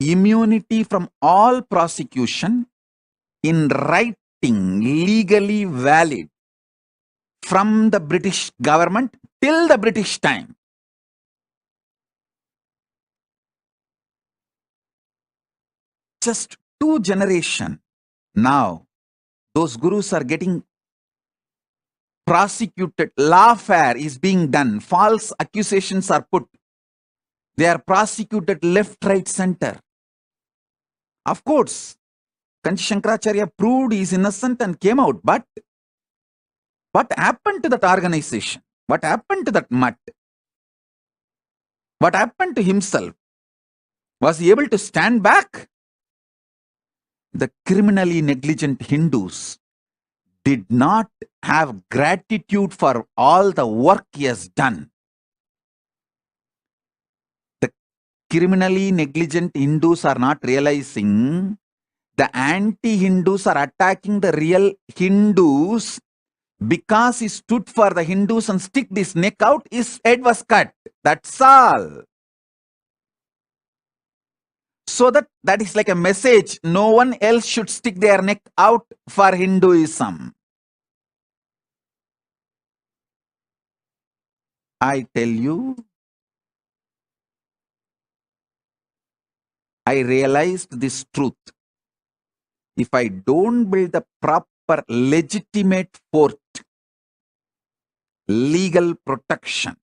immunity from all prosecution in writing, legally valid, from the British government till the British time. Just 2 generations now, those gurus are getting prosecuted. Lawfare is being done. False accusations are put. They are prosecuted left, right, center. Of course, Kanchi Shankaracharya proved he is innocent and came out. But what happened to that organization? What happened to that mutt? What happened to himself? Was he able to stand back? The criminally negligent Hindus did not have gratitude for all the work he has done. The criminally negligent Hindus are not realizing the anti-Hindus are attacking the real Hindus because he stood for the Hindus and sticked his neck out, his head was cut. That's all. So that is like a message. No one else should stick their neck out for Hinduism. I tell you, I realized this truth. If I don't build the proper legitimate fort, legal protection,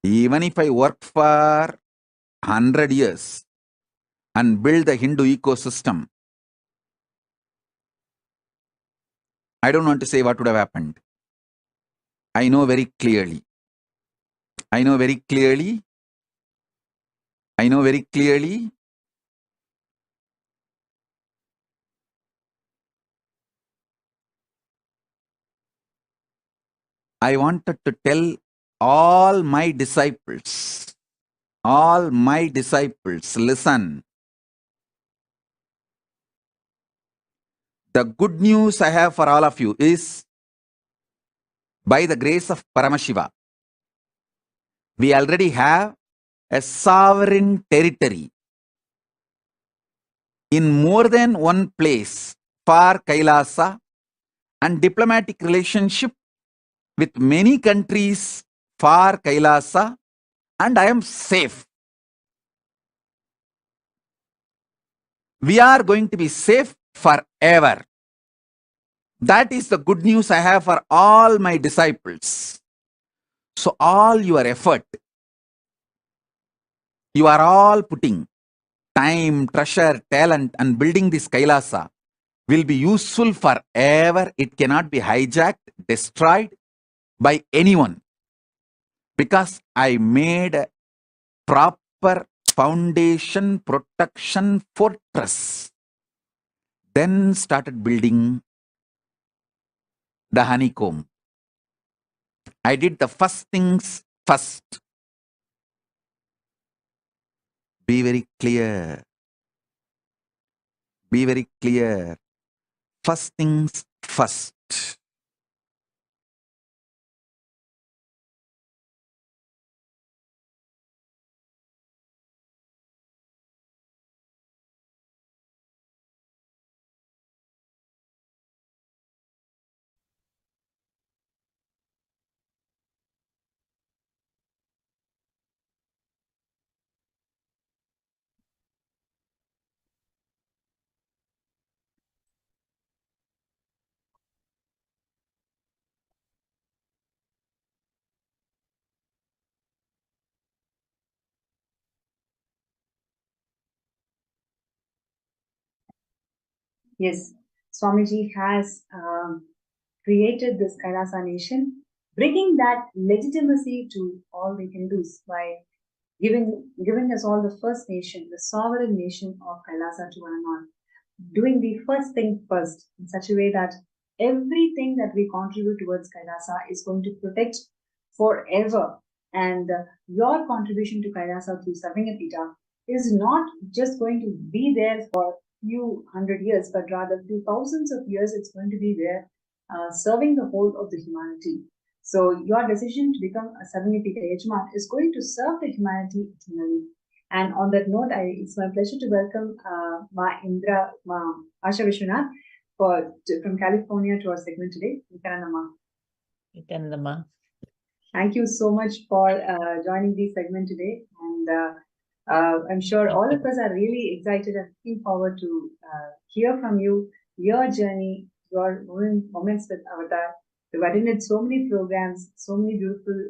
even if I work for 100 years and build the Hindu ecosystem, I don't want to say what would have happened. I know very clearly. I know very clearly. I know very clearly. I wanted to tell all my disciples, listen. The good news I have for all of you is, by the grace of Paramashiva, we already have a sovereign territory in more than one place for Kailasa and diplomatic relationship with many countries for Kailasa, and I am safe. We are going to be safe forever. That is the good news I have for all my disciples. So all your effort, you are all putting time, treasure, talent and building this Kailasa will be useful forever. It cannot be hijacked, destroyed by anyone, because I made a proper foundation, protection, fortress. Then started building the honeycomb. I did the first things first. Be very clear. Be very clear. First things first. Yes, Swamiji has created this Kailasa nation, bringing that legitimacy to all the Hindus by giving us all the first nation, the sovereign nation of Kailasa to one and all, doing the first thing first in such a way that everything that we contribute towards Kailasa is going to protect forever. And your contribution to Kailasa through Sarvingapita is not just going to be there for few hundred years, but rather few thousands of years. It's going to be there, serving the whole of the humanity. So your decision to become a Sarvingapita Yajman is going to serve the humanity eternally. And on that note, it's my pleasure to welcome Ma Asha Vishwanath from California to our segment today. Nithyananda ma. Thank you so much for joining the segment today. And I'm sure all of us are really excited and looking forward to hear from you, your journey, your moments with Avatar. You've attended so many programs, so many beautiful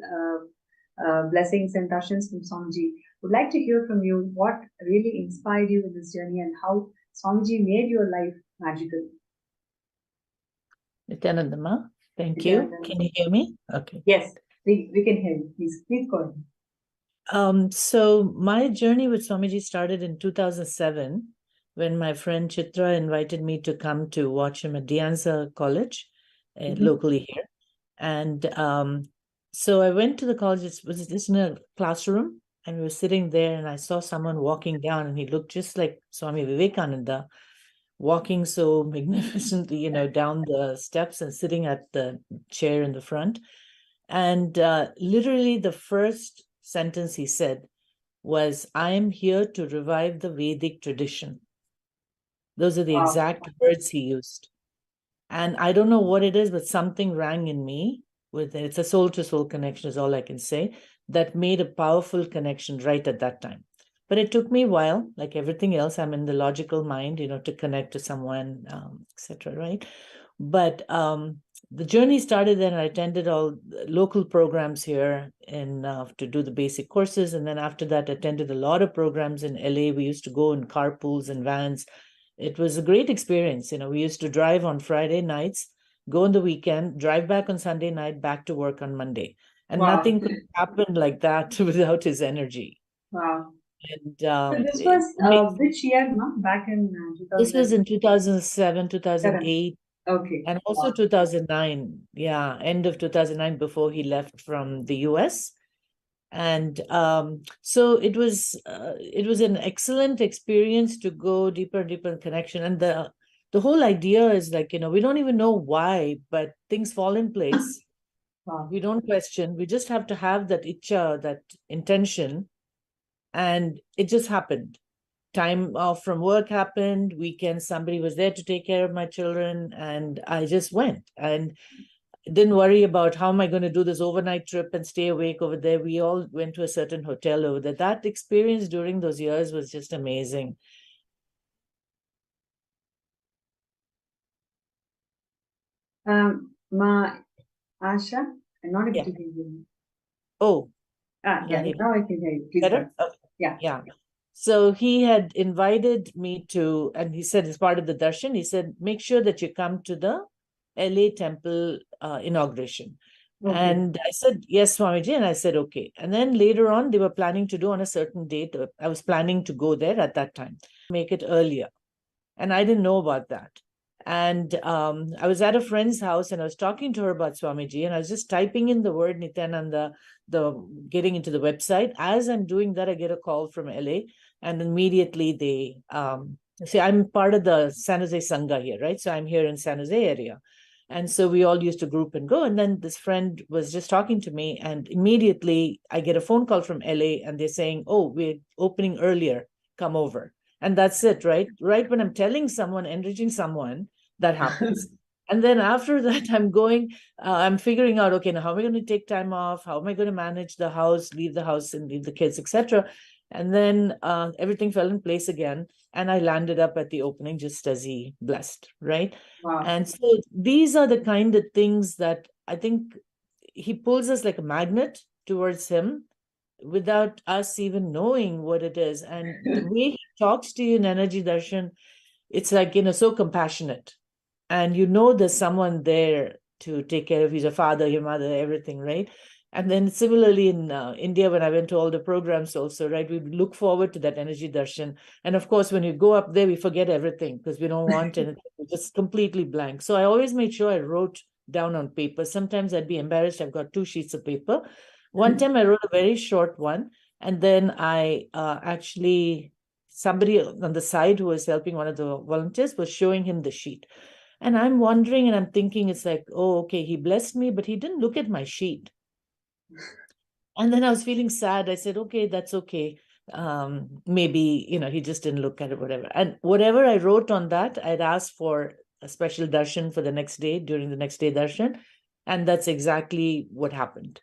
blessings and darshans from Swamiji. Would like to hear from you what really inspired you in this journey and how Swamiji made your life magical. Nithyananda ma. Thank you. Can you hear me? Okay. Yes, we can hear you. Please go ahead. So my journey with Swamiji started in 2007 when my friend Chitra invited me to come to watch him at Dianza College, locally here. And so I went to the college. It was just in a classroom, and we were sitting there, and I saw someone walking down, and he looked just like Swami Vivekananda, walking so magnificently, down the steps and sitting at the chair in the front. And literally the first sentence he said was, "I am here to revive the Vedic tradition." Those are the exact words he used. And I don't know what it is, but something rang in me with it. It's a soul-to-soul connection is all I can say, that made a powerful connection right at that time. But it took me a while, like everything else. I'm in the logical mind, to connect to someone, etc. Right? But the journey started then. I attended all local programs here to do the basic courses. And then after that, attended a lot of programs in LA. We used to go in carpools and vans. It was a great experience. We used to drive on Friday nights, go on the weekend, drive back on Sunday night, back to work on Monday. And nothing could happen like that without his energy. Wow. And so this was which year, no? Back in 2000? This was in 2007, 2008. Okay. And also 2009. Yeah, end of 2009 before he left from the US. And so it was an excellent experience to go deeper and deeper in connection. And the whole idea is like, we don't even know why, but things fall in place. Wow. We don't question. We just have to have that icha, that intention. And it just happened. Time off from work happened. Weekend, somebody was there to take care of my children. And I just went. And didn't worry about how am I going to do this overnight trip and stay awake over there. We all went to a certain hotel over there. That experience during those years was just amazing. Ma Asha, I'm not able to hear you. Oh. Yeah, now I can hear you. Please better? Okay. Yeah. So he had invited me to, and he said, as part of the darshan, he said, make sure that you come to the LA temple inauguration. Okay. And I said, yes, Swamiji. And I said, okay. And then later on, they were planning to do on a certain date. I was planning to go there at that time, make it earlier. And I didn't know about that. And I was at a friend's house and I was talking to her about Swamiji, and I was just typing in the word Nithyananda, getting into the website. As I'm doing that, I get a call from LA, and immediately they say, I'm part of the San Jose Sangha here, right? So I'm here in San Jose area. And so we all used to group and go. And then this friend was just talking to me, and immediately I get a phone call from LA, and they're saying, oh, we're opening earlier, come over. And that's it, right? Right when I'm telling someone, enriching someone, that happens. And then after that, I'm figuring out, okay, now how am I going to take time off? How am I going to manage the house, leave the house and leave the kids, etc. And then everything fell in place again. And I landed up at the opening just as he blessed, right? Wow. And so these are the kind of things that I think he pulls us like a magnet towards him without us even knowing what it is. And the way he talks to you in Energy Darshan, it's like, so compassionate. And there's someone there to take care of you, your father, your mother, everything, right? And then similarly in India, when I went to all the programs also, right, we look forward to that Energy Darshan. And of course, when you go up there, we forget everything because we don't want anything. We're just completely blank. So I always made sure I wrote down on paper. Sometimes I'd be embarrassed. I've got 2 sheets of paper. One time I wrote a very short one. And then I actually, somebody on the side who was helping one of the volunteers was showing him the sheet. And I'm wondering and I'm thinking, it's like, oh, okay, he blessed me, but he didn't look at my sheet. And then I was feeling sad. I said, okay, that's okay. maybe, he just didn't look at it, whatever. And whatever I wrote on that, I'd asked for a special darshan for the next day, during the next day darshan. And that's exactly what happened.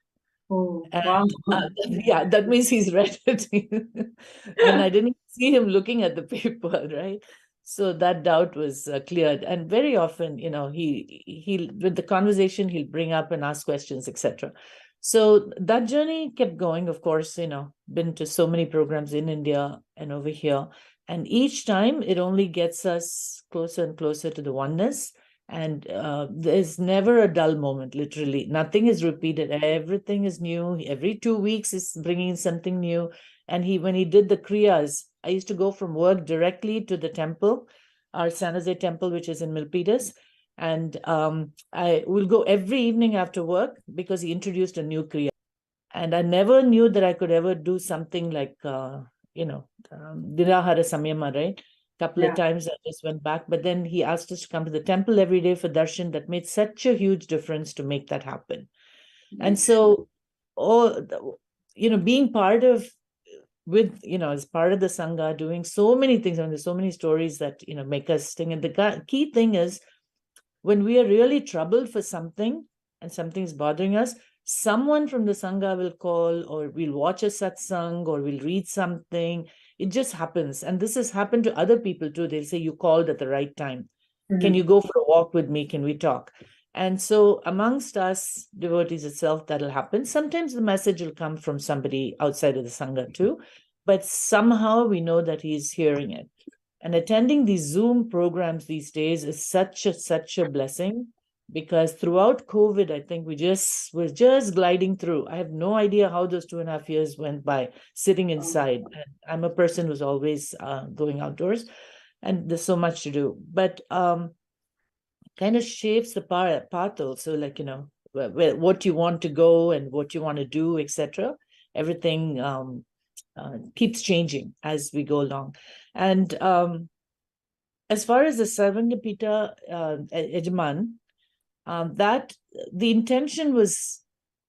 Oh, And, wow. yeah, that means he's read it. And I didn't see him looking at the paper, right? So that doubt was cleared. And very often, he with the conversation, he'll bring up and ask questions, etc. So that journey kept going, of course, been to so many programs in India and over here. And each time it only gets us closer and closer to the oneness. And there's never a dull moment, literally. Nothing is repeated. Everything is new. Every 2 weeks is bringing something new. And when he did the kriyas, I used to go from work directly to the temple, our San Jose temple, which is in Milpitas. And I will go every evening after work because he introduced a new kriya. And I never knew that I could ever do something like, Nirahara Samyama, right? Couple of times I just went back, but then he asked us to come to the temple every day for darshan. That made such a huge difference to make that happen. And so, being part of, as part of the Sangha, doing so many things, and there's so many stories that, make us sting. And the key thing is, when we are really troubled for something and something's bothering us, someone from the Sangha will call, or we'll watch a satsang, or we'll read something. It just happens. And this has happened to other people too. They'll say, you called at the right time. Can you go for a walk with me? Can we talk? And so amongst us devotees itself, that'll happen. Sometimes the message will come from somebody outside of the Sangha too, but somehow we know that he's hearing it. And attending these Zoom programs these days is such a blessing, because throughout COVID, I think we're just gliding through. I have no idea how those 2.5 years went by sitting inside. And I'm a person who's always going outdoors, and there's so much to do. But kind of shapes the path also, like, what you want to go and what you want to do, etc. Everything keeps changing as we go along. And as far as the Sarvangapita Ejman, that the intention was,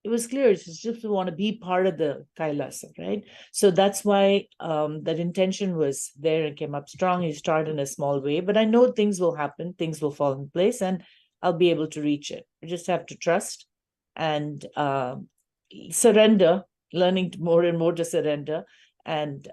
it was clear. It's just to want to be part of the Kailasa, right? So that's why that intention was there and came up strong. You start in a small way, but I know things will happen, things will fall in place, and I'll be able to reach it. I just have to trust and surrender, learning more and more to surrender, and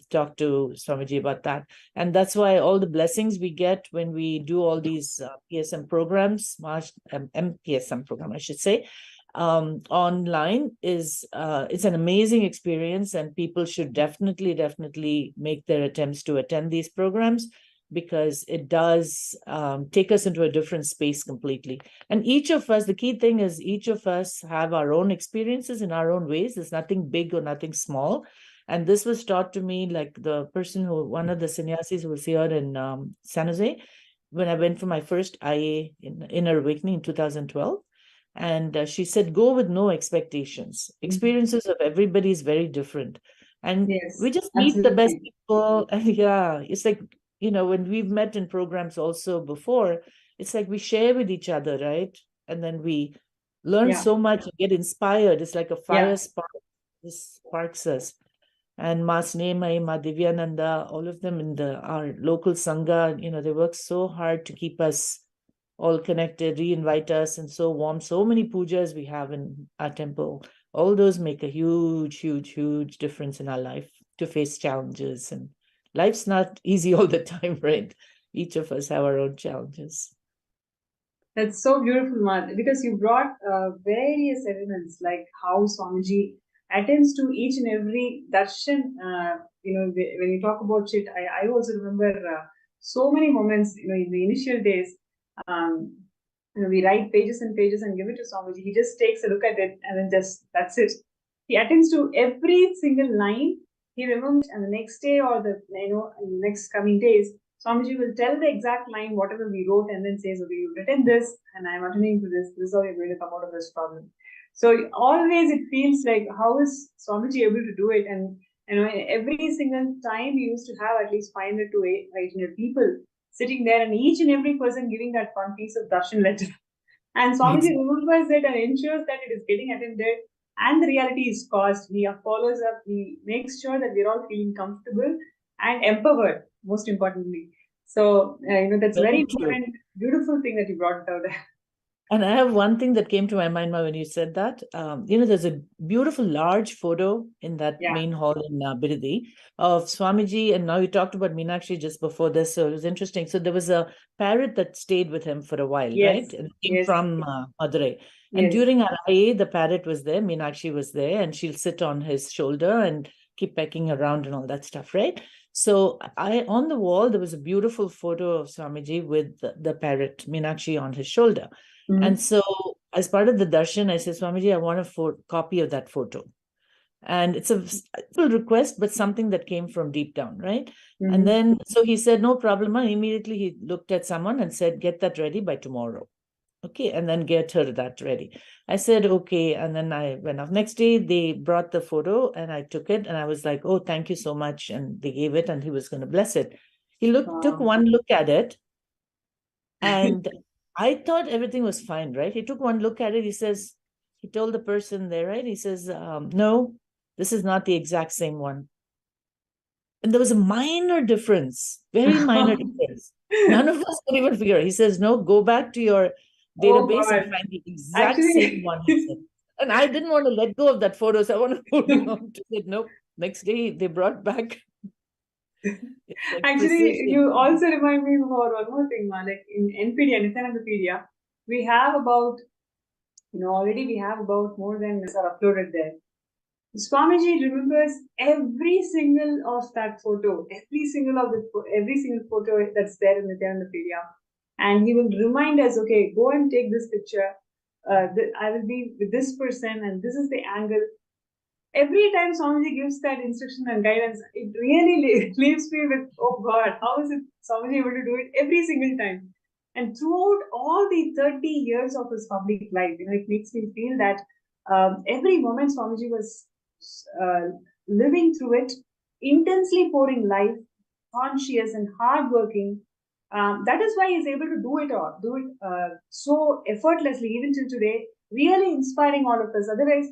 talk to Swamiji about that. And that's why all the blessings we get when we do all these PSM programs, MPSM program, I should say, online is it's an amazing experience, and people should definitely make their attempts to attend these programs, because it does take us into a different space completely. And each of us, the key thing is, each of us have our own experiences in our own ways. There's nothing big or nothing small. And this was taught to me, like the person one of the sannyasis who was here in San Jose, when I went for my first IA in Inner Awakening in 2012. And she said, go with no expectations. Experiences of everybody is very different. And we just meet the best people. And it's like, when we've met in programs also before, it's like we share with each other, right? And then we learn so much and get inspired. It's like a fire spark. This sparks us. And Ma Snemai, Ma Divyananda, all of them in our local Sangha, they work so hard to keep us all connected, re-invite us, and so warm. So many pujas we have in our temple. All those make a huge difference in our life to face challenges. And life's not easy all the time, right? Each of us have our own challenges. That's so beautiful, Mad, because you brought various elements, like how Swamiji attends to each and every darshan. When you talk about it, I also remember so many moments, in the initial days. We write pages and pages and give it to Swamiji. He just takes a look at it and then that's it. He attends to every single line. He remembers, and the next day or the next coming days, Swamiji will tell the exact line, whatever we wrote, and then says, okay, you've written this, and I'm attending to this. This is how you're going to come out of this problem. So always it feels like, how is Swamiji able to do it? And every single time we used to have at least 500 to 800 people sitting there, and each and every person giving that one piece of darshan letter. And Swamiji remembers it and ensures that it is getting attended. and the reality is caused. He follows up, he makes sure that we're all feeling comfortable and empowered, most importantly. So, that's very Very true. important, beautiful thing that you brought out. And I have one thing that came to my mind when you said that. There's a beautiful large photo in that Yeah. main hall in Birdi of Swamiji. And now you talked about Meenakshi just before this. So it was interesting. So there was a parrot that stayed with him for a while, Yes. right? It came Yes. from Madurai. And Yes. during our IA, the parrot was there. Meenakshi was there. And she'll sit on his shoulder and keep pecking around and all that stuff, right? So on the wall, there was a beautiful photo of Swamiji with the parrot, Meenakshi, on his shoulder. And so as part of the darshan, I said, Swamiji, I want a copy of that photo. And it's a simple request, but something that came from deep down, right? And then, so he said, no problem. And immediately he looked at someone and said, get that ready by tomorrow. Okay. And then get her that ready. I said, okay. And then I went off. Next day, they brought the photo and I took it. And I was like, oh, thank you so much. And they gave it and he was going to bless it. He took one look at it. And I thought everything was fine, right? He took one look at it. He told the person there, right? He says, no, this is not the exact same one. And there was a minor difference, very minor difference. None of us could even figure it. He says, no, go back to your database and find the exact same one. He said. And I didn't want to let go of that photo. So I want to hold on to it. Nope. Next day, they brought back. Like actually, you also remind me about one more thing, like in NPD, Nithyananda, we have about, already we have about more than are uploaded there. Swamiji remembers every single of that photo, every single photo that's there in Nithyananda, and he will remind us, okay, go and take this picture. I will be with this person, and this is the angle. Every time Swamiji gives that instruction and guidance, it really leaves me with, oh God, how is it Swamiji able to do it every single time? And throughout all the 30 years of his public life, it makes me feel that every moment Swamiji was living through it, intensely pouring life, conscious and hardworking. That is why he's able to do it so effortlessly, even till today, really inspiring all of us. Otherwise,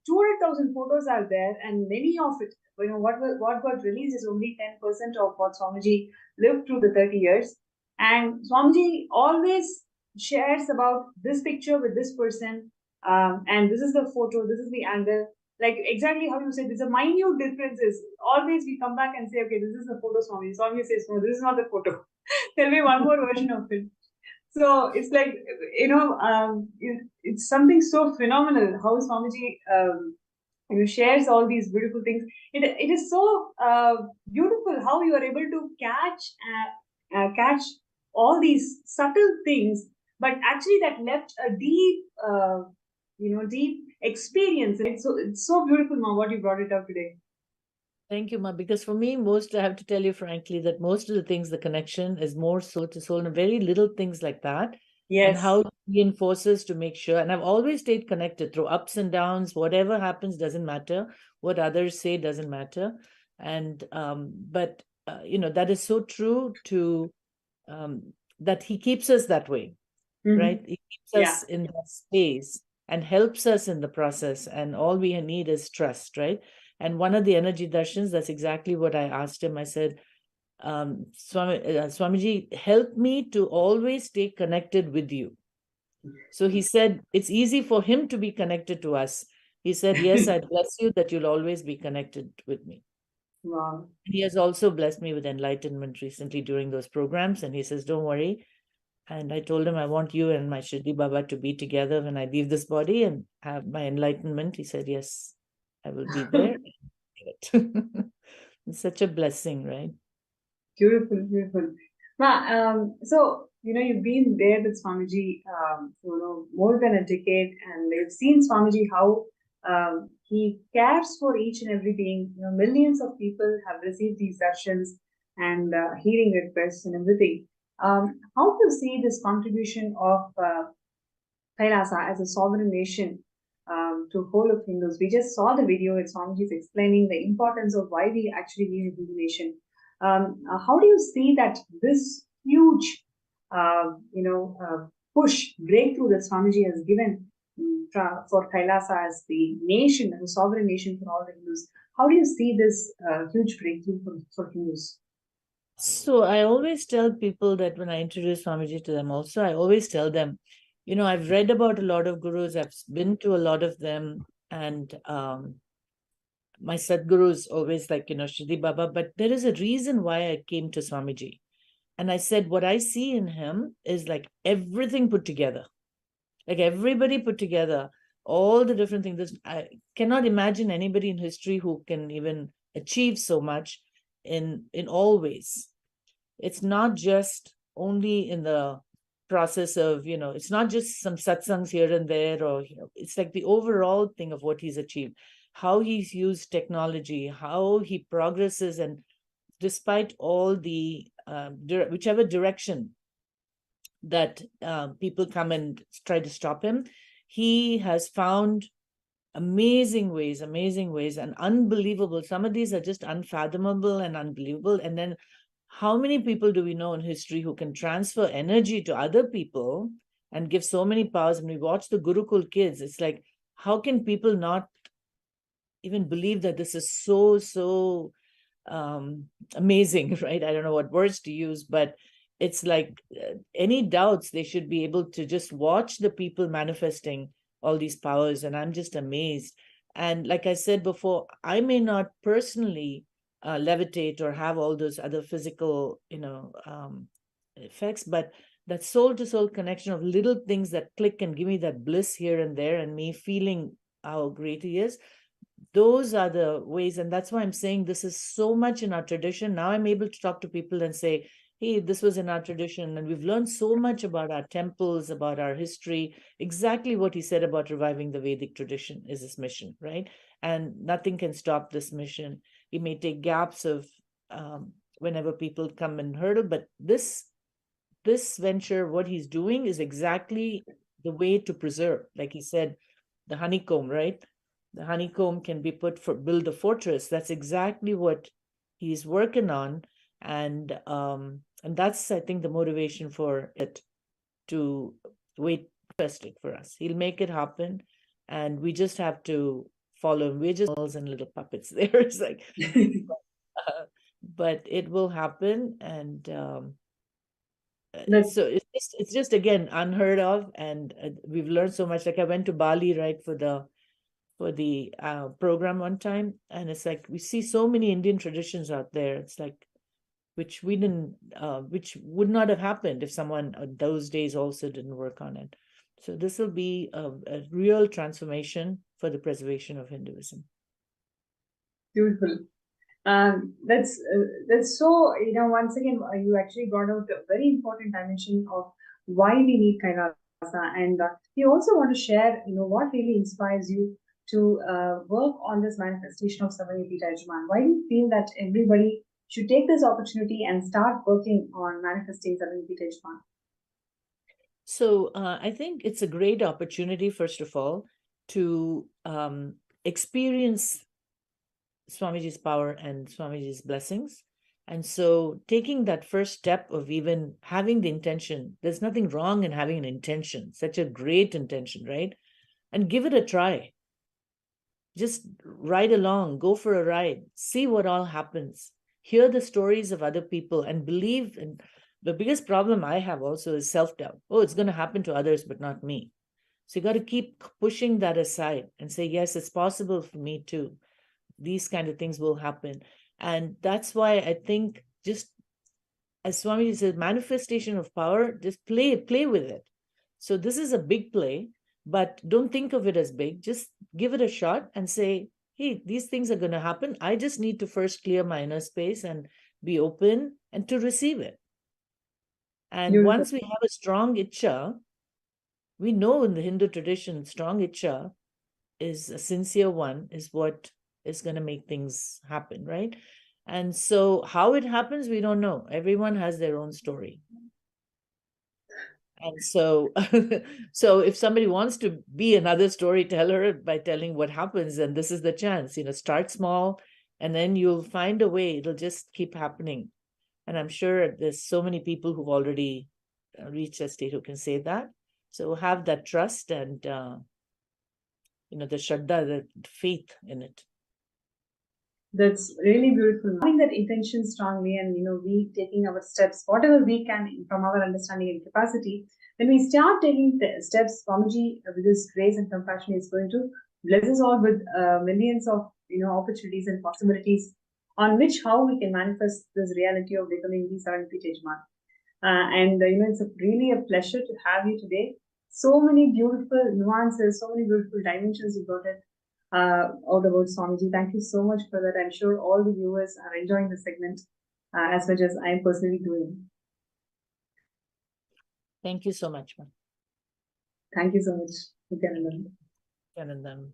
200,000 photos are there, and many of it, what got released is only 10% of what Swamiji lived through the 30 years. And Swamiji always shares about this picture with this person, and this is the photo, this is the angle. Like exactly how you said, there's a minute differences. Always we come back and say, okay, this is the photo, Swamiji. Swamiji says, no, this is not the photo. Tell me one more version of it. So it's like, it's something so phenomenal how Swamiji shares all these beautiful things. It is so beautiful how you are able to catch all these subtle things, but actually that left a deep, deep experience. It's so beautiful, Ma, what you brought it up today. Thank you, Ma. Because for me, I have to tell you frankly that most of the things, the connection is more soul to soul and very little things like that. Yes. And how it reinforces to make sure. And I've always stayed connected through ups and downs. Whatever happens doesn't matter. What others say doesn't matter. And that is so true to that he keeps us that way, right? He keeps us in that space and helps us in the process. And all we need is trust, right? And one of the energy darshans, that's exactly what I asked him. I said, Swamiji, help me to always stay connected with you. So he said, it's easy for him to be connected to us. He said, yes, I bless you that you'll always be connected with me. Wow. He has also blessed me with enlightenment recently during those programs. And he says, don't worry. And I told him, I want you and my Shirdi Baba to be together when I leave this body and have my enlightenment. He said, yes, I will be there. It's such a blessing, right? Beautiful, beautiful. So, you've been there with Swamiji, more than a decade, and you've seen Swamiji how he cares for each and every being. Millions of people have received these sessions and healing requests and everything. How do you see this contribution of Kailasa as a sovereign nation to whole of Hindus? We just saw the video with Swamiji explaining the importance of why we actually need a Hindu nation. How do you see that this huge, push, breakthrough that Swamiji has given for Kailasa as the nation, as a sovereign nation for all the Hindus. How do you see this huge breakthrough for Hindus? So I always tell people that when I introduce Swamiji to them also, I always tell them, you know, I've read about a lot of gurus, I've been to a lot of them, and my Sadguru is always like, you know, Shri Baba, but there is a reason why I came to Swamiji. And I said, what I see in him is like everything put together, like everybody put together, all the different things. I cannot imagine anybody in history who can even achieve so much in all ways. It's not just only in the process of, you know, it's not just some satsangs here and there, or, you know, it's like the overall thing of what he's achieved, how he's used technology, how he progresses, and despite all the whichever direction that people come and try to stop him, he has found amazing ways, and unbelievable. Some of these are just unfathomable and unbelievable. And then how many people do we know in history who can transfer energy to other people and give so many powers? And we watch the Gurukul kids, it's like, how can people not even believe that this is so amazing, right? I don't know what words to use, but it's like any doubts, they should be able to just watch the people manifesting all these powers. And I'm just amazed. And like I said before, I may not personally levitate or have all those other physical, you know, effects, but that soul to soul connection of little things that click and give me that bliss here and there, and me feeling how great he is, those are the ways. And that's why I'm saying this is so much in our tradition. Now I'm able to talk to people and say, hey, this was in our tradition, and we've learned so much about our temples, about our history. Exactly what he said about reviving the Vedic tradition is his mission, right? And nothing can stop this mission. He may take gaps of whenever people come and hurdle, but this venture, what he's doing is exactly the way to preserve. Like he said, the honeycomb, right? The honeycomb can be put for build a fortress. That's exactly what he's working on. And that's, I think, the motivation for it to wait it for us. He'll make it happen, and we just have to follow him. We're just and little puppets there. It's like, but it will happen. And so it's just again unheard of, and we've learned so much. Like I went to Bali, right, for the program one time, and it's like we see so many Indian traditions out there. It's like which we didn't, which would not have happened if someone those days also didn't work on it. So this will be a real transformation for the preservation of Hinduism. Beautiful. That's so, you know, once again, you actually brought out a very important dimension of why we need Kailasa. And you also want to share, you know, what really inspires you to work on this manifestation of Samadhi Yajman. Why do you feel that everybody should take this opportunity and start working on manifesting Samadhi Yajman? So I think it's a great opportunity, first of all, to experience Swamiji's power and Swamiji's blessings. And so taking that first step of even having the intention, there's nothing wrong in having an intention, such a great intention, right? And give it a try. Just ride along, go for a ride, see what all happens, hear the stories of other people, and believe. And the biggest problem I have also is self-doubt. Oh, it's going to happen to others, but not me. So you got to keep pushing that aside and say, yes, it's possible for me too. These kind of things will happen. And that's why I think, just as Swamiji says, manifestation of power, just play with it. So this is a big play, but don't think of it as big. Just give it a shot and say, hey, these things are going to happen. I just need to first clear my inner space and be open and to receive it. And once we have a strong Ichcha, we know in the Hindu tradition, strong Ichcha is a sincere one, is what is going to make things happen, right? And so how it happens, we don't know. Everyone has their own story. And so, so if somebody wants to be another storyteller by telling what happens, then this is the chance. You know, start small, and then you'll find a way. It'll just keep happening. And I'm sure there's so many people who've already reached a state who can say that. So have that trust and the Shraddha, the faith in it. That's really beautiful. Having that intention strongly, and we taking our steps, whatever we can from our understanding and capacity. When we start taking the steps, Swamiji, with His grace and compassion, is going to bless us all with millions of opportunities and possibilities on which how we can manifest this reality of becoming the 7th Yajman. And it's really a pleasure to have you today. So many beautiful nuances, so many beautiful dimensions you brought it all about Swamiji. Thank you so much for that. I'm sure all the viewers are enjoying the segment as much as I am personally doing. Thank you so much, ma'am. Thank you so much, Nithyananda. Nithyananda.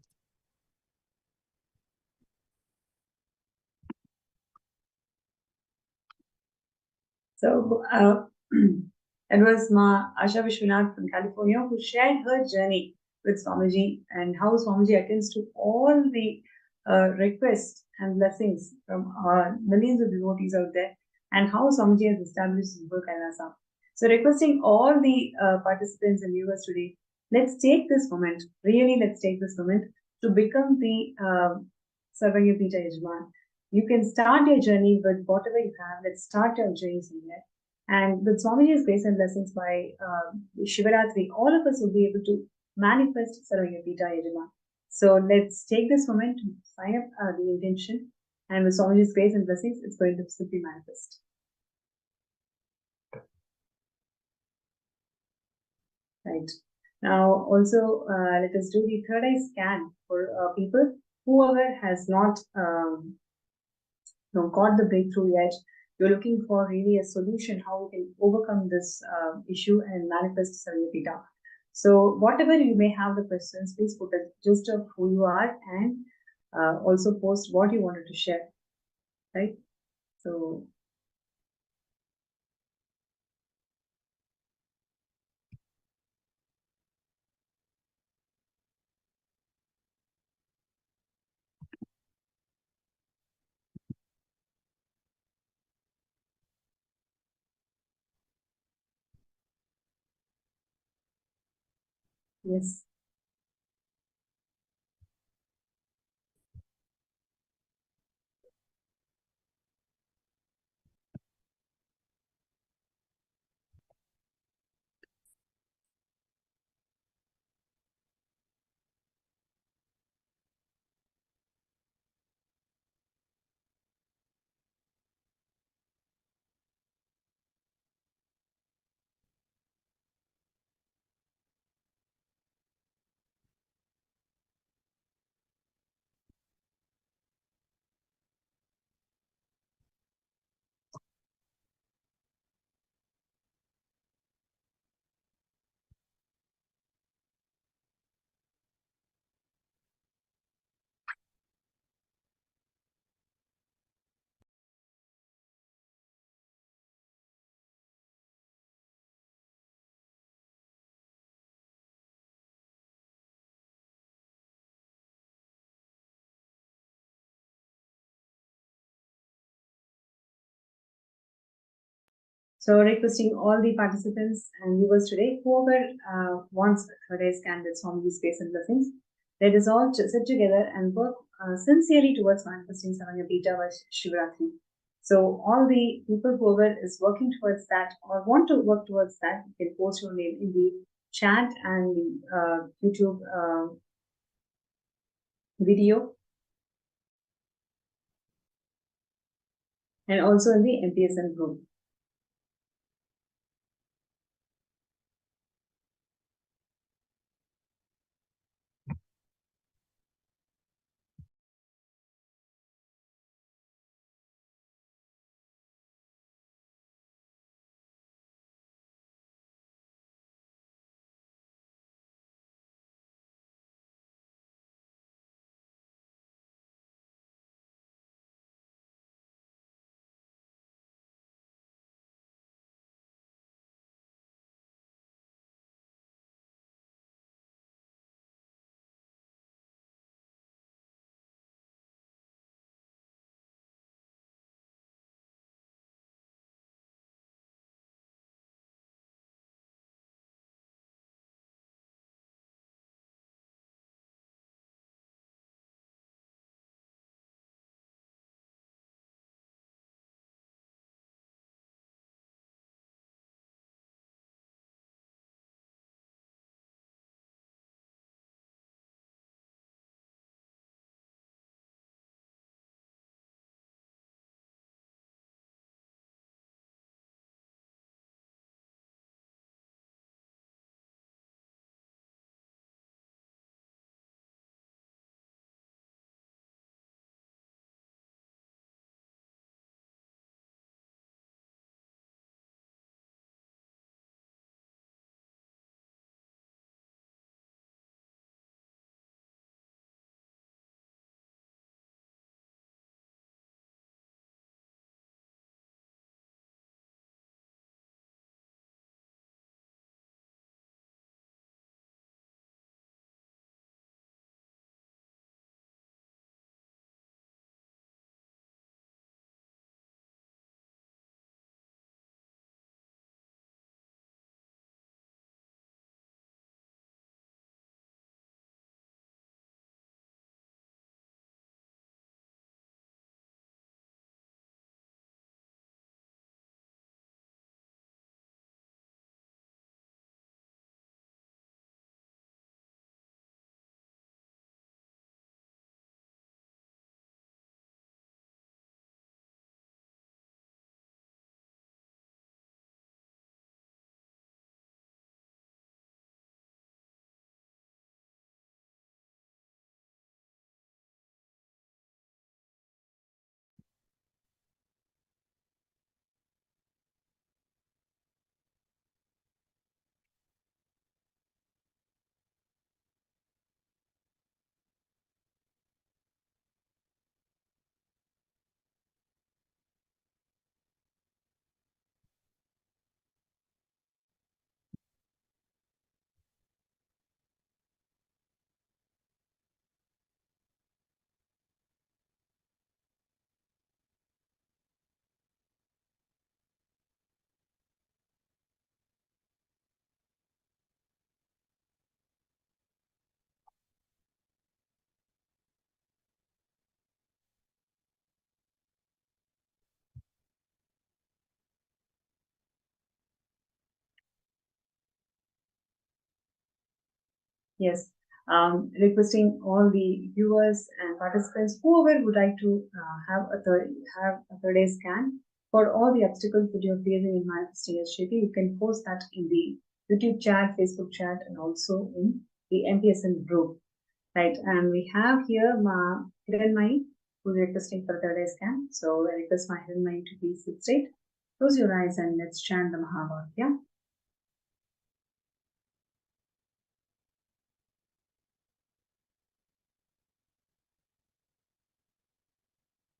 So it was Ma Asha Vishwanath from California who shared her journey with Swamiji and how Swamiji attends to all the requests and blessings from millions of devotees out there, and how Swamiji has established Super Kailasa. So requesting all the participants and viewers today, let's take this moment, to become the Sarvagya Yajman. You can start your journey with whatever you have. Let's start your journey somewhere. And with Swamiji's grace and blessings by Shivaratri, all of us will be able to manifest Sarvagya Yajman. So let's take this moment to sign up the intention. And with Swamiji's grace and blessings, it's going to simply manifest. Right. Now, also, let us do the third eye scan for people. Whoever has not got the breakthrough yet, you're looking for really a solution how we can overcome this issue and manifest Sarvagya. So whatever you may have the questions, please put a gist of who you are and also post what you wanted to share, right? So yes. So requesting all the participants and viewers today, whoever wants a third eye scan with Swamiji's grace and blessings, let us all sit together and work sincerely towards manifesting Sarvagya by Shivaratri. So all the people whoever is working towards that or want to work towards that, you can post your name in the chat and the YouTube video, and also in the MPSN group. Yes. Requesting all the viewers and participants, whoever would like to have a third eye scan for all the obstacles that you're facing in manifesting SJP, you can post that in the YouTube chat, Facebook chat, and also in the MPSN group. Right. And we have here Ma Hiranmai, who's requesting for third eye scan. So I request Ma Hiranmai to please sit straight. Close your eyes and let's chant the Mahavakya.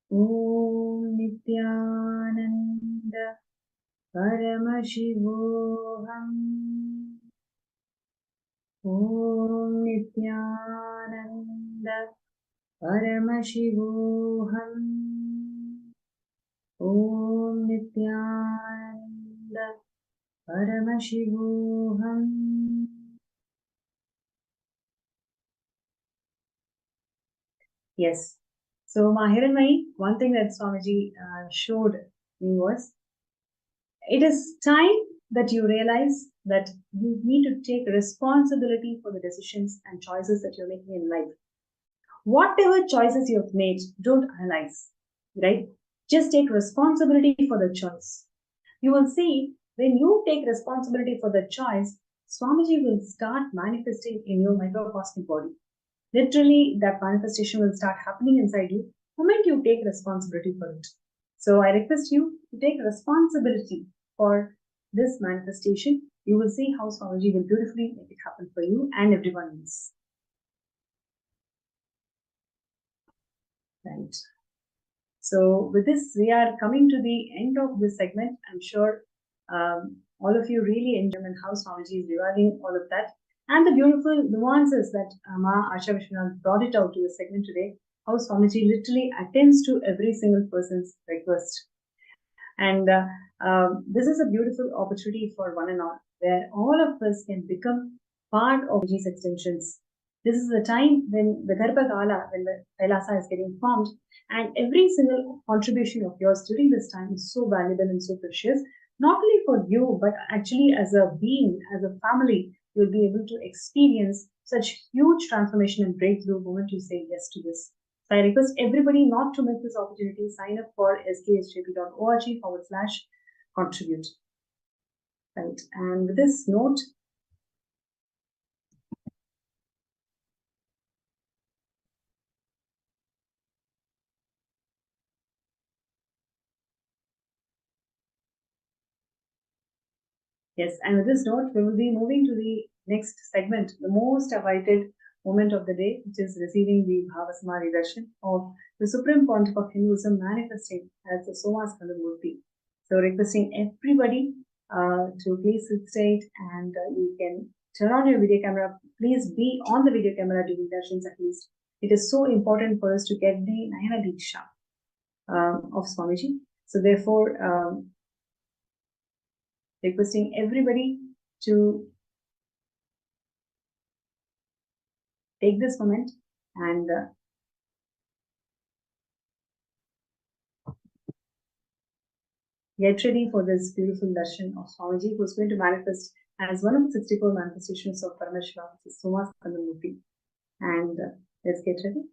Om Nithyananda Paramashivam. Om Nithyananda Paramashivam. Om Nithyananda Paramashivam. Yes. So, Mahiranmai, one thing that Swamiji showed me was, it is time that you realize that you need to take responsibility for the decisions and choices that you're making in life. Whatever choices you have made, don't analyze, right? Just take responsibility for the choice. You will see, when you take responsibility for the choice, Swamiji will start manifesting in your microcosmic body. Literally, that manifestation will start happening inside you the moment you take responsibility for it. So I request you to take responsibility for this manifestation. You will see how Swamiji will beautifully make it happen for you and everyone else. Right. So with this, we are coming to the end of this segment. I'm sure all of you really enjoy and how Swamiji is reviving all of that. And the beautiful nuances that Ma Asha Vishwanath brought it out to the segment today, how Swamiji literally attends to every single person's request. And this is a beautiful opportunity for one and all, where all of us can become part of Swamiji's extensions. This is the time when the Garbhagala, when the Kailasa is getting formed, and every single contribution of yours during this time is so valuable and so precious, not only for you, but actually as a being, as a family, you'll be able to experience such huge transformation and breakthrough the moment you say yes to this. So I request everybody not to miss this opportunity. Sign up for sksjp.org/contribute. Right. And with this note, yes, and with this note, we will be moving to the next segment, the most awaited moment of the day, which is receiving the Bhava Samadhi Darshan of the Supreme Pontiff of Hinduism manifesting as the Somaskandhar Murthy. So requesting everybody to please sit straight and you can turn on your video camera. Please be on the video camera during darshans at least. It is so important for us to get the Nayana Diksha of Swamiji. So therefore, requesting everybody to take this moment and get ready for this beautiful darshan of Swamiji, who is going to manifest as one of the 64 manifestations of Paramashivam, which is Somaskandhar Murthy. And let's get ready.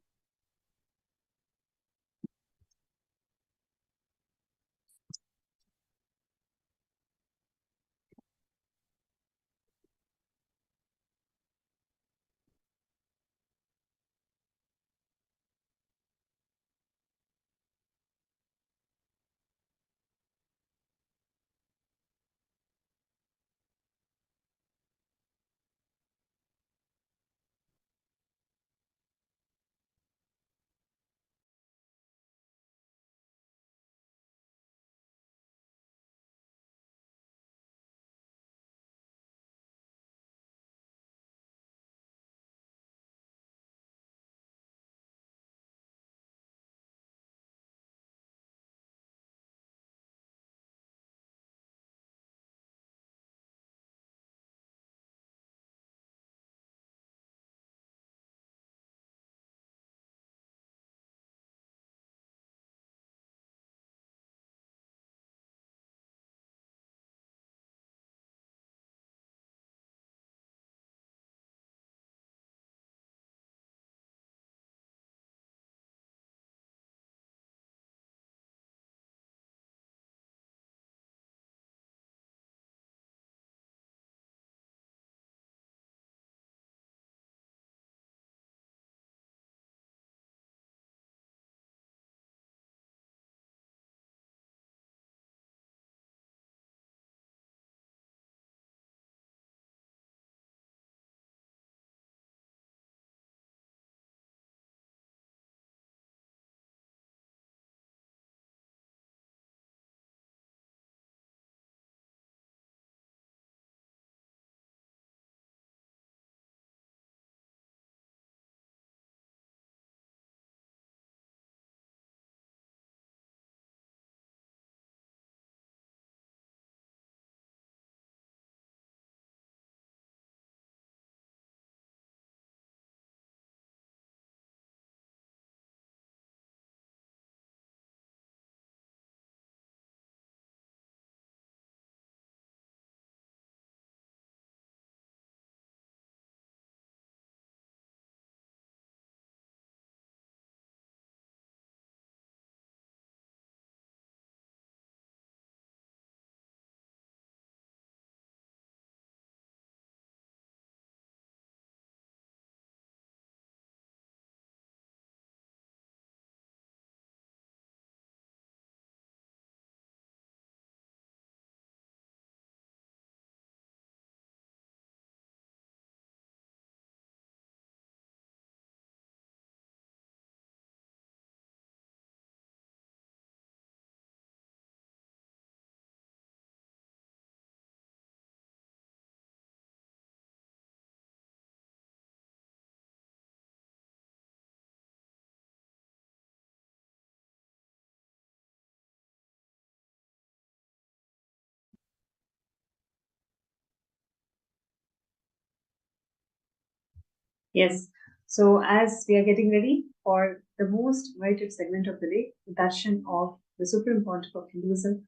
Yes. So as we are getting ready for the most awaited segment of the day, the darshan of the Supreme Pontiff of Hinduism,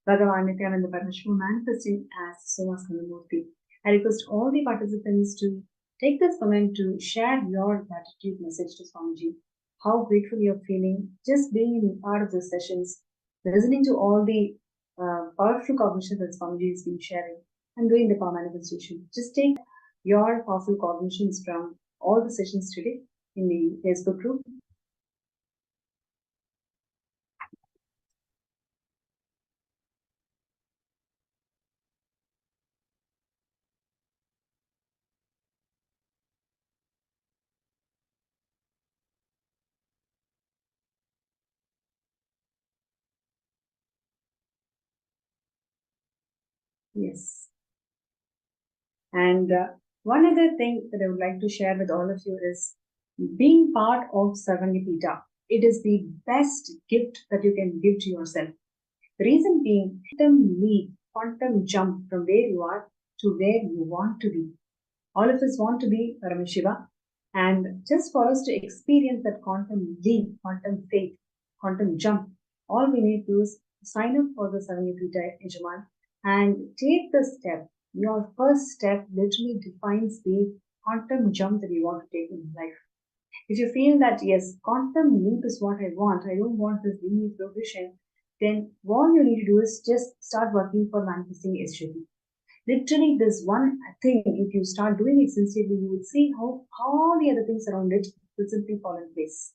Bhagavan Nithyananda Paramashivam manifesting as Somaskandhar Murthy. I request all the participants to take this moment to share your gratitude message to Swamiji. How grateful you're feeling just being in part of the sessions, listening to all the powerful cognition that Swamiji has been sharing and doing the power manifestation. Just take your powerful cognitions from all the sessions today in the Facebook group. Yes. And one other thing that I would like to share with all of you is being part of Sarvangipita. It is the best gift that you can give to yourself. The reason being, quantum leap, quantum jump from where you are to where you want to be. All of us want to be Paramashiva. And just for us to experience that quantum leap, quantum faith, quantum jump, all we need to do is sign up for the Sarvangipita Yajaman and take the step. Your first step literally defines the quantum jump that you want to take in life. If you feel that, yes, quantum leap is what I want, I don't want this linear progression, then all you need to do is just start working for manifesting SJP. Literally, this one thing, if you start doing it sincerely, you will see how all the other things around it will simply fall in place.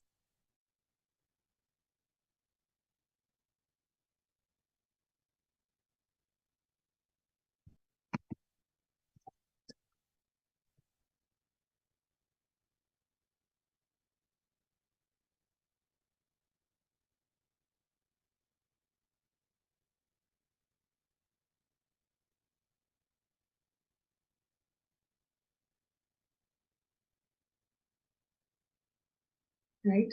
Right?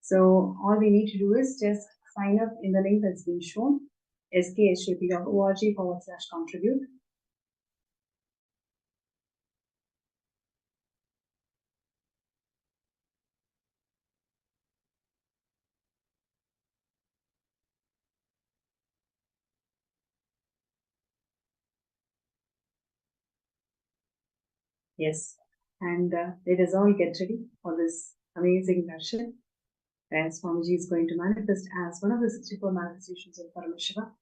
So all we need to do is just sign up in the link that's been shown, skshp.org/contribute. Yes, and let us all get ready for this amazing darshan, where Swamiji is going to manifest as one of the 64 manifestations of Paramashiva.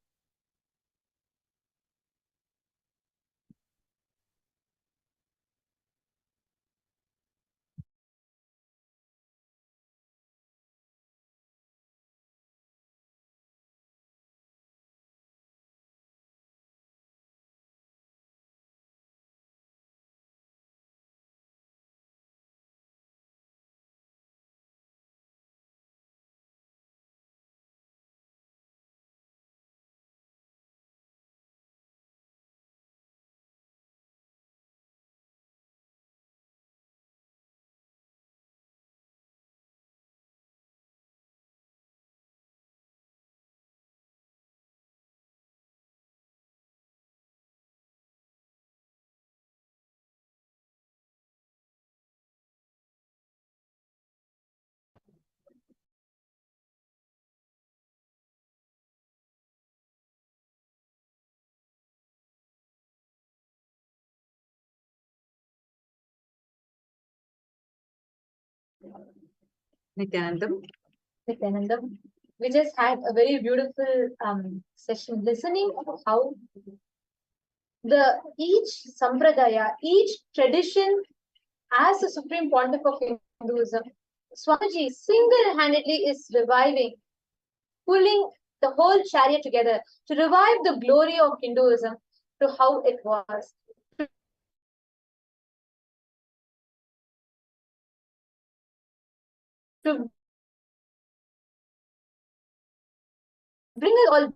Nithyananda. We just had a very beautiful session listening to how the each sampradaya, each tradition as the supreme pontiff of Hinduism, Swamiji single-handedly is reviving, pulling the whole chariot together to revive the glory of Hinduism to how it was. To bring us all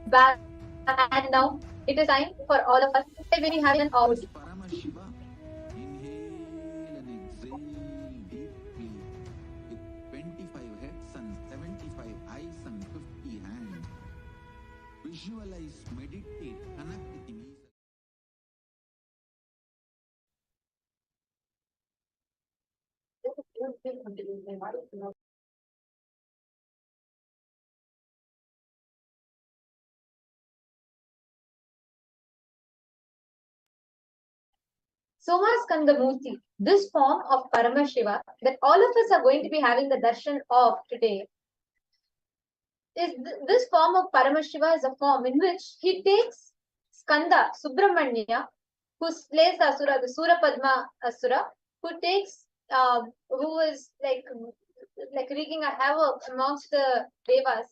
back. And now it is time for all of us to be having an out. Paramashiva. Inhale and exhale deeply with 25 heads and 75 eyes and 50 hands. Somaskandhar, this form of Paramashiva that all of us are going to be having the darshan of today, this form of Paramashiva is a form in which he takes Skanda, Subramanya, who slays the Asura, the Surapadma Asura, who is like wreaking a havoc amongst the devas.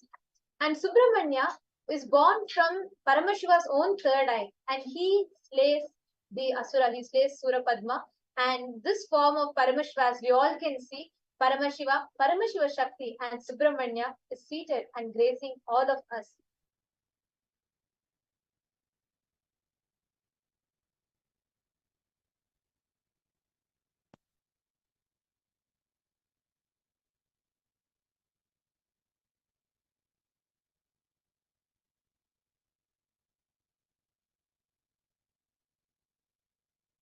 And Subramanya is born from Paramashiva's own third eye, and he slays the Asura, he slays Surapadma. And this form of Paramashiva, as we all can see, Paramashiva Shakti and Subramanya is seated and gracing all of us.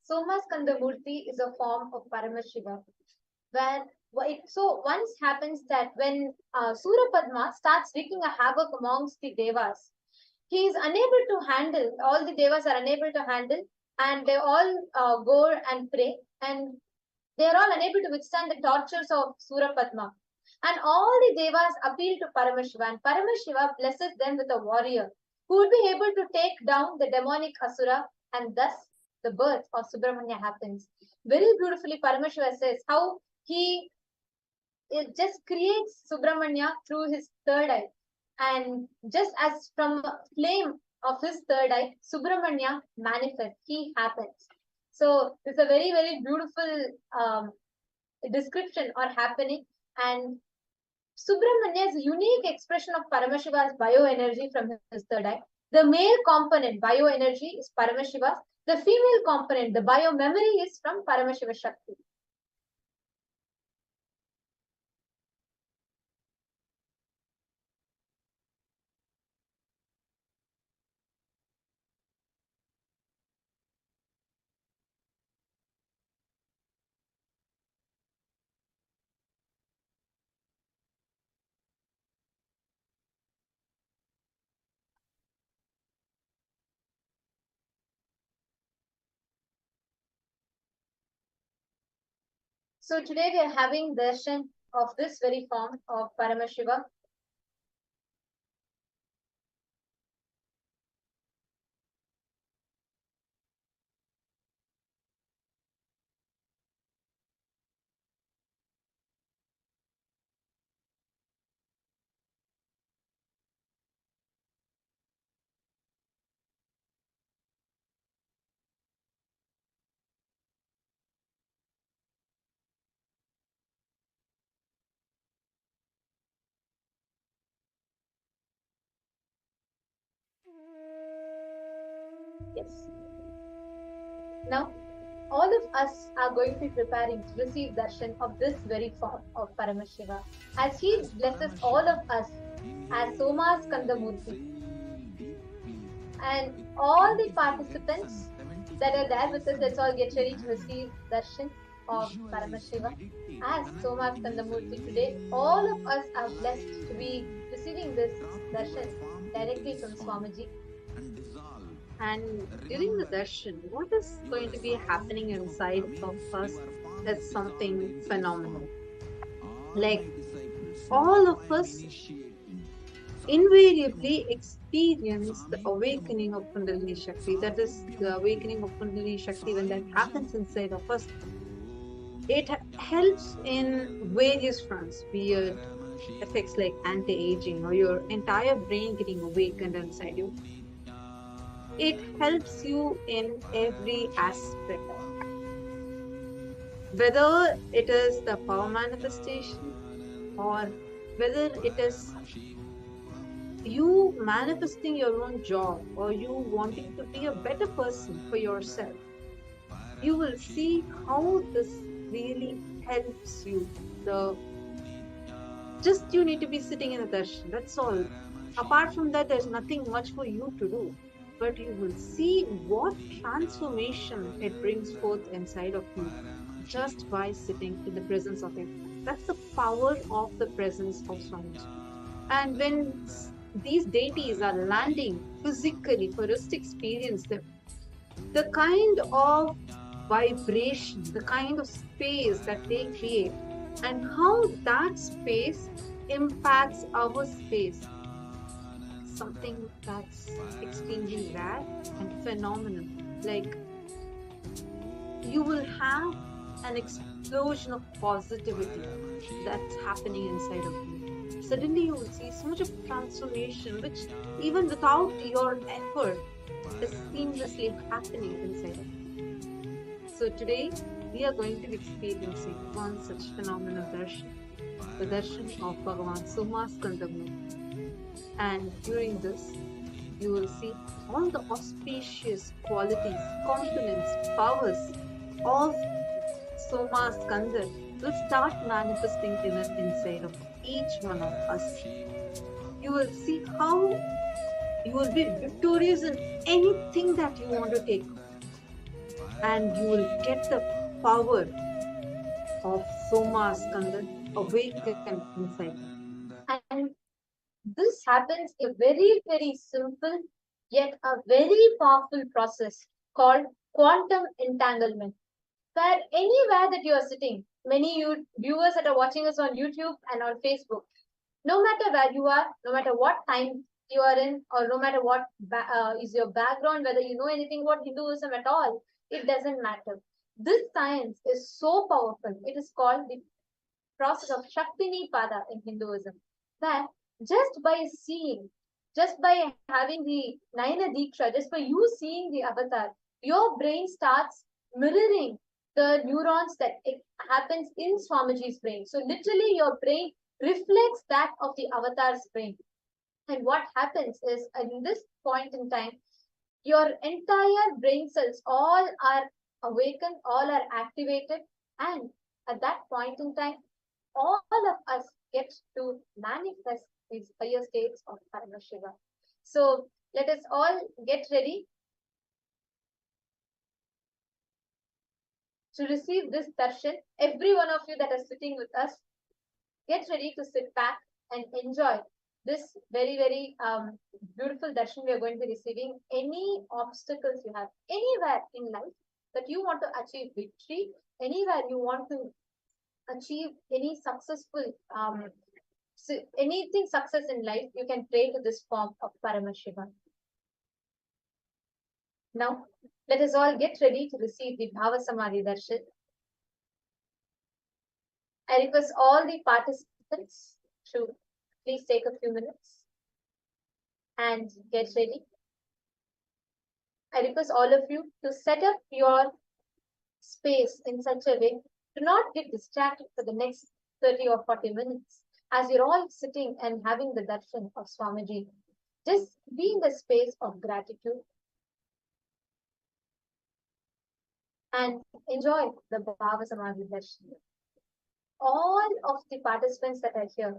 Somaskandhar is a form of Paramashiva, so once happens that when Surapadma starts wreaking a havoc amongst the devas, he is unable to handle, all the devas are unable to handle, and they all go and pray, and they are all unable to withstand the tortures of Surapadma. And all the devas appeal to Paramashiva, and Paramashiva blesses them with a warrior who will be able to take down the demonic Asura, and thus the birth of Subramanya happens. Very beautifully, Paramashiva says how it just creates Subramanya through his third eye. And just as from a flame of his third eye, Subramanya manifests, he happens. So it's a very, very beautiful description or happening. And Subramanya is a unique expression of Paramashiva's bioenergy from his third eye. The male component, bioenergy, is Paramashiva's. The female component, the biomemory, is from Paramashiva Shakti. So today we are having darshan of this very form of Paramashiva. Yes. Now, all of us are going to be preparing to receive darshan of this very form of Paramashiva, as he blesses all of us as Somaskandhar. And all the participants that are there with us, let's all get ready to receive darshan of Paramashiva as Somaskandhar today. All of us are blessed to be receiving this darshan directly from Swamiji. And during the darshan, what is going to be happening inside of us is something phenomenal. Like all of us invariably experience the awakening of Kundalini Shakti. That is the awakening of Kundalini Shakti. When that happens inside of us, it helps in various fronts, be it effects like anti-aging or your entire brain getting awakened inside you. It helps you in every aspect. Whether it is the power manifestation or whether it is you manifesting your own job or you wanting to be a better person for yourself, you will see how this really helps you. Just you need to be sitting in a darshan, that's all. Apart from that, there's nothing much for you to do. But you will see what transformation it brings forth inside of you just by sitting in the presence of Him. That's the power of the presence of Swamiji. And when these deities are landing physically for us to experience them, the kind of vibration, the kind of space that they create, and how that space impacts our space, something that's extremely rare and phenomenal. Like, you will have an explosion of positivity that's happening inside of you. Suddenly, you will see so much of transformation, which even without your effort is seamlessly happening inside of you. So, today we are going to be experiencing one such phenomenal darshan, the darshan of Bhagavan Somaskandhar. And during this, you will see all the auspicious qualities, components, powers of Somaskandhar will start manifesting inside of each one of us. You will see how you will be victorious in anything that you want to take, and you will get the power of Somaskandhar awakened inside you. And this happens a very, very simple yet a very powerful process called quantum entanglement, where anywhere that you are sitting, many viewers that are watching us on YouTube and on Facebook, no matter where you are, no matter what time you are in, or no matter what is your background, whether you know anything about Hinduism at all, it doesn't matter. This science is so powerful. It is called the process of Shaktini Pada in Hinduism, that just by seeing, just by having the Naina Diksha, just by you seeing the avatar, your brain starts mirroring the neurons that it happens in Swamiji's brain. So literally your brain reflects that of the avatar's brain. And what happens is, in this point in time, your entire brain cells all are awakened, all are activated, and at that point in time, all of us get to manifest these higher states of Paramashivam. So let us all get ready to receive this darshan. Every one of you that are sitting with us, get ready to sit back and enjoy this very, very beautiful darshan we are going to be receiving. Any obstacles you have anywhere in life that you want to achieve victory, anywhere you want to achieve any successful anything success in life, you can pray to this form of Paramashivam. Now, let us all get ready to receive the Bhava Samadhi Darshan. I request all the participants to please take a few minutes and get ready. I request all of you to set up your space in such a way to not get distracted for the next 30 or 40 minutes as you're all sitting and having the darshan of Swamiji. Just be in the space of gratitude and enjoy the Bhava Samadhi Darshan. All of the participants that are here,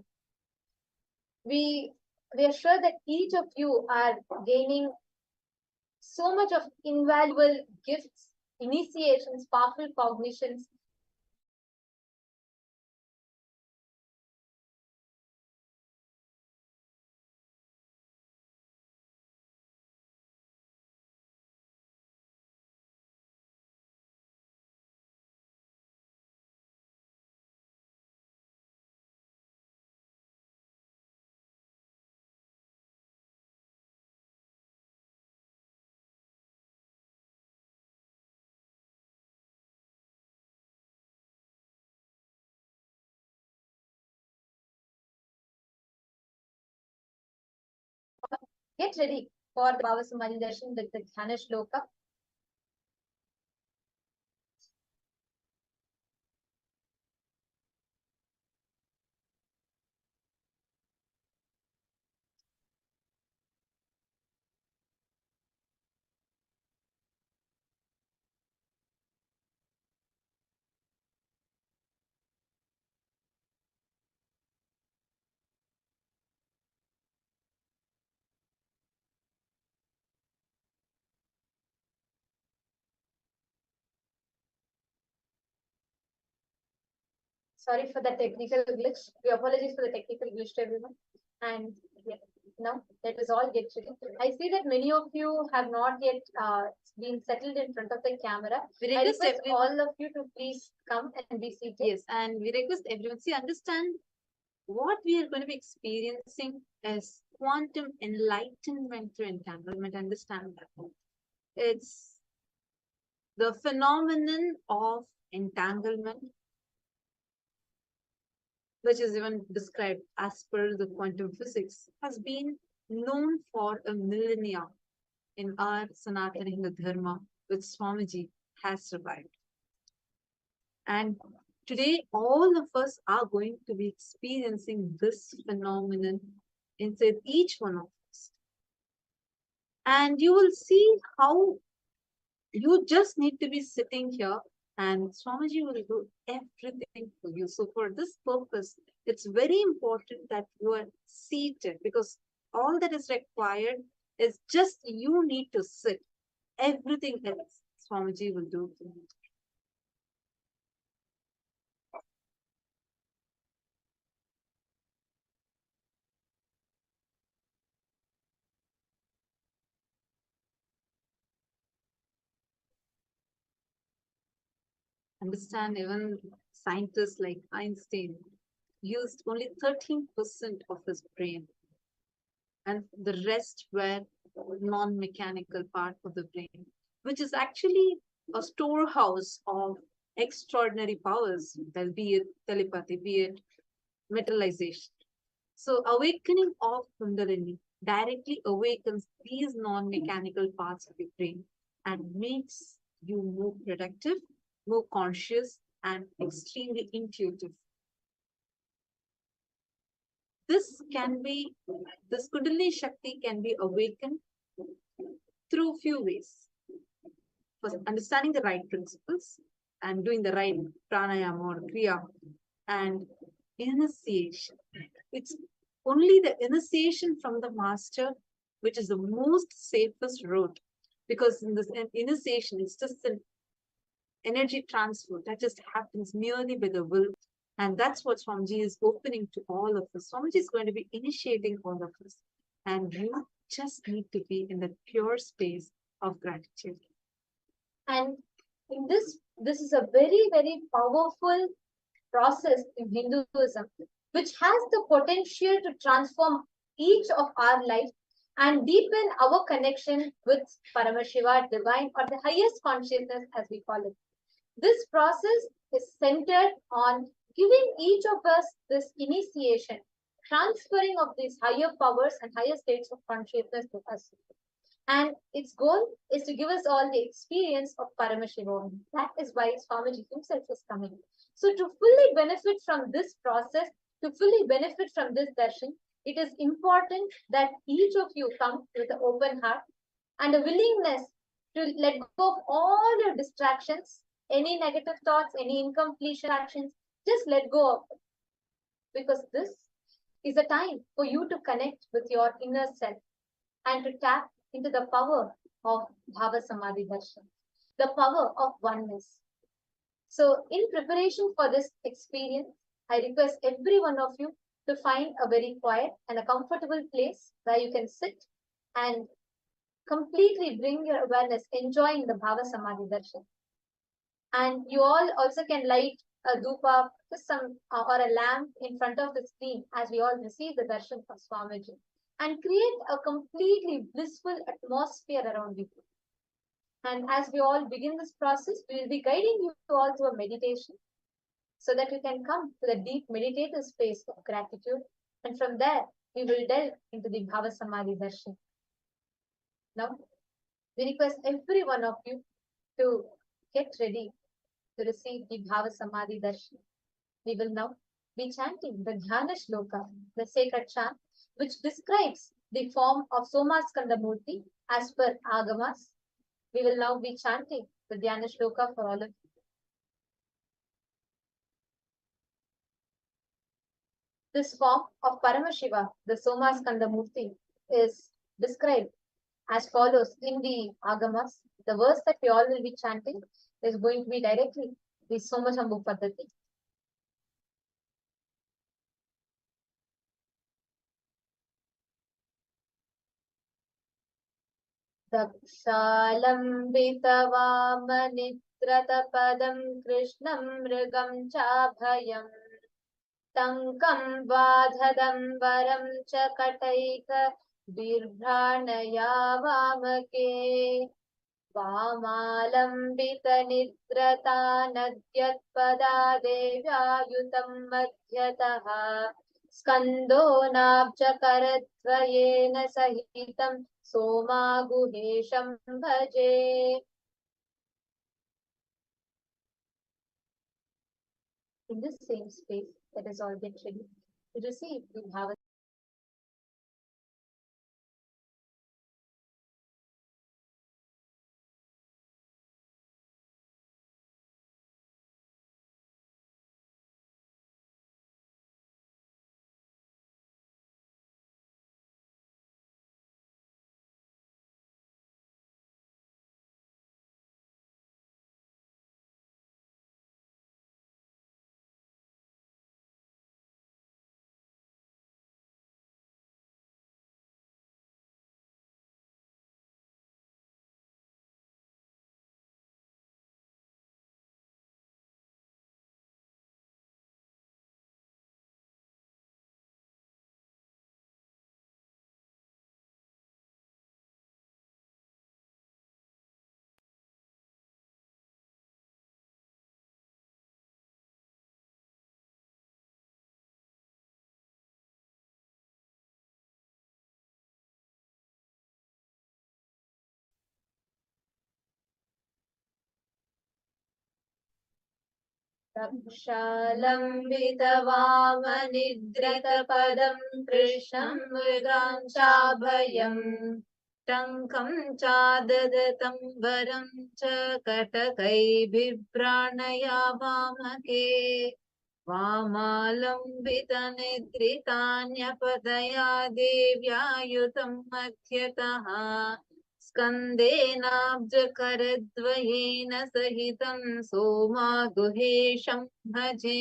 we are sure that each of you are gaining so much of invaluable gifts, initiations, powerful cognitions. Get ready for the Bhava Samadhi Darshan with the Dhyana Shloka. Sorry for the technical glitch. We apologize for the technical glitch to everyone. And yeah, now let us all get ready. I see that many of you have not yet been settled in front of the camera. We I request request everyone. all of you to please come and be seated. Yes, and we request everyone to understand what we are going to be experiencing is quantum enlightenment through entanglement. Understand that. It's the phenomenon of entanglement, which is even described as per the quantum physics, has been known for a millennia in our Sanatana Hindu Dharma, which Swamiji has survived. And today, all of us are going to be experiencing this phenomenon inside each one of us. And you will see how you just need to be sitting here and Swamiji will do everything for you. So for this purpose, it's very important that you are seated because all that is required is just you need to sit. Everything else Swamiji will do for you. Understand, even scientists like Einstein used only 13% of his brain, and the rest were non-mechanical part of the brain, which is actually a storehouse of extraordinary powers, be it telepathy, be it materialization. So awakening of Kundalini directly awakens these non-mechanical parts of the brain and makes you more productive, more conscious, and extremely intuitive. This Kundalini Shakti can be awakened through few ways. First, understanding the right principles and doing the right pranayama or kriya and initiation. It's only the initiation from the master which is the most safest route, because in this initiation it's just an energy transfer that just happens merely by the will. And that's what Swamiji is opening to all of us. Swamiji is going to be initiating all of us. And you just need to be in that pure space of gratitude. And in this is a very, very powerful process in Hinduism, which has the potential to transform each of our lives and deepen our connection with Paramashiva, divine, or the highest consciousness, as we call it. This process is centered on giving each of us this initiation, transferring of these higher powers and higher states of consciousness to us. And its goal is to give us all the experience of Paramashivam. That is why Swamiji himself is coming. So to fully benefit from this process, to fully benefit from this darshan, it is important that each of you come with an open heart and a willingness to let go of all your distractions, any negative thoughts, any incompletion actions, just let go of it. Because this is a time for you to connect with your inner self and to tap into the power of Bhava Samadhi Darshan, the power of oneness. So in preparation for this experience, I request every one of you to find a very quiet and a comfortable place where you can sit and completely bring your awareness, enjoying the Bhava Samadhi Darshan. And you all also can light a dhupa, or a lamp in front of the screen as we all receive the darshan of Swamiji, and create a completely blissful atmosphere around you. And as we all begin this process, we will be guiding you all to a meditation so that you can come to the deep meditative space of gratitude. And from there, we will delve into the Bhava Samadhi Darshan. Now, we request every one of you to get ready to receive the Bhava Samadhi Darshan. We will now be chanting the Dhyana Shloka, the sacred chant, which describes the form of Somaskandhar Murthy as per Agamas. We will now be chanting the Dhyana Shloka for all of you. This form of Paramashiva, the Somaskandhar Murthy, is described as follows in the Agamas. The verse that we all will be chanting is going to be directly the Somashambhu Paddhati. दक्षालम्बितवामनित्रतपदं कृष्णं मृगं चाभयम् टङ्कं बाधदम्बरं च कटैक बिभ्राणया वामके वामालम्बितनिद्रता देव्यायुतं मध्यतः स्कन्दो नाब्जकरद्वयेन सहितं सोमागुहेशं भजे. In this same space, let us all get ready to receive the Bhava. रक्षालम्बितवामनिद्रितपदं कृष्णं मृगां चाभयम् टङ्कं चाददतं वरं च कटकैर्बिभ्राणया वामके वामालम्बितनिद्रितान्यपतया देव्यायुतं मध्यतः स्कन्देनाब्जकरद्वयेन सहितं सोमागुहेशं भजे.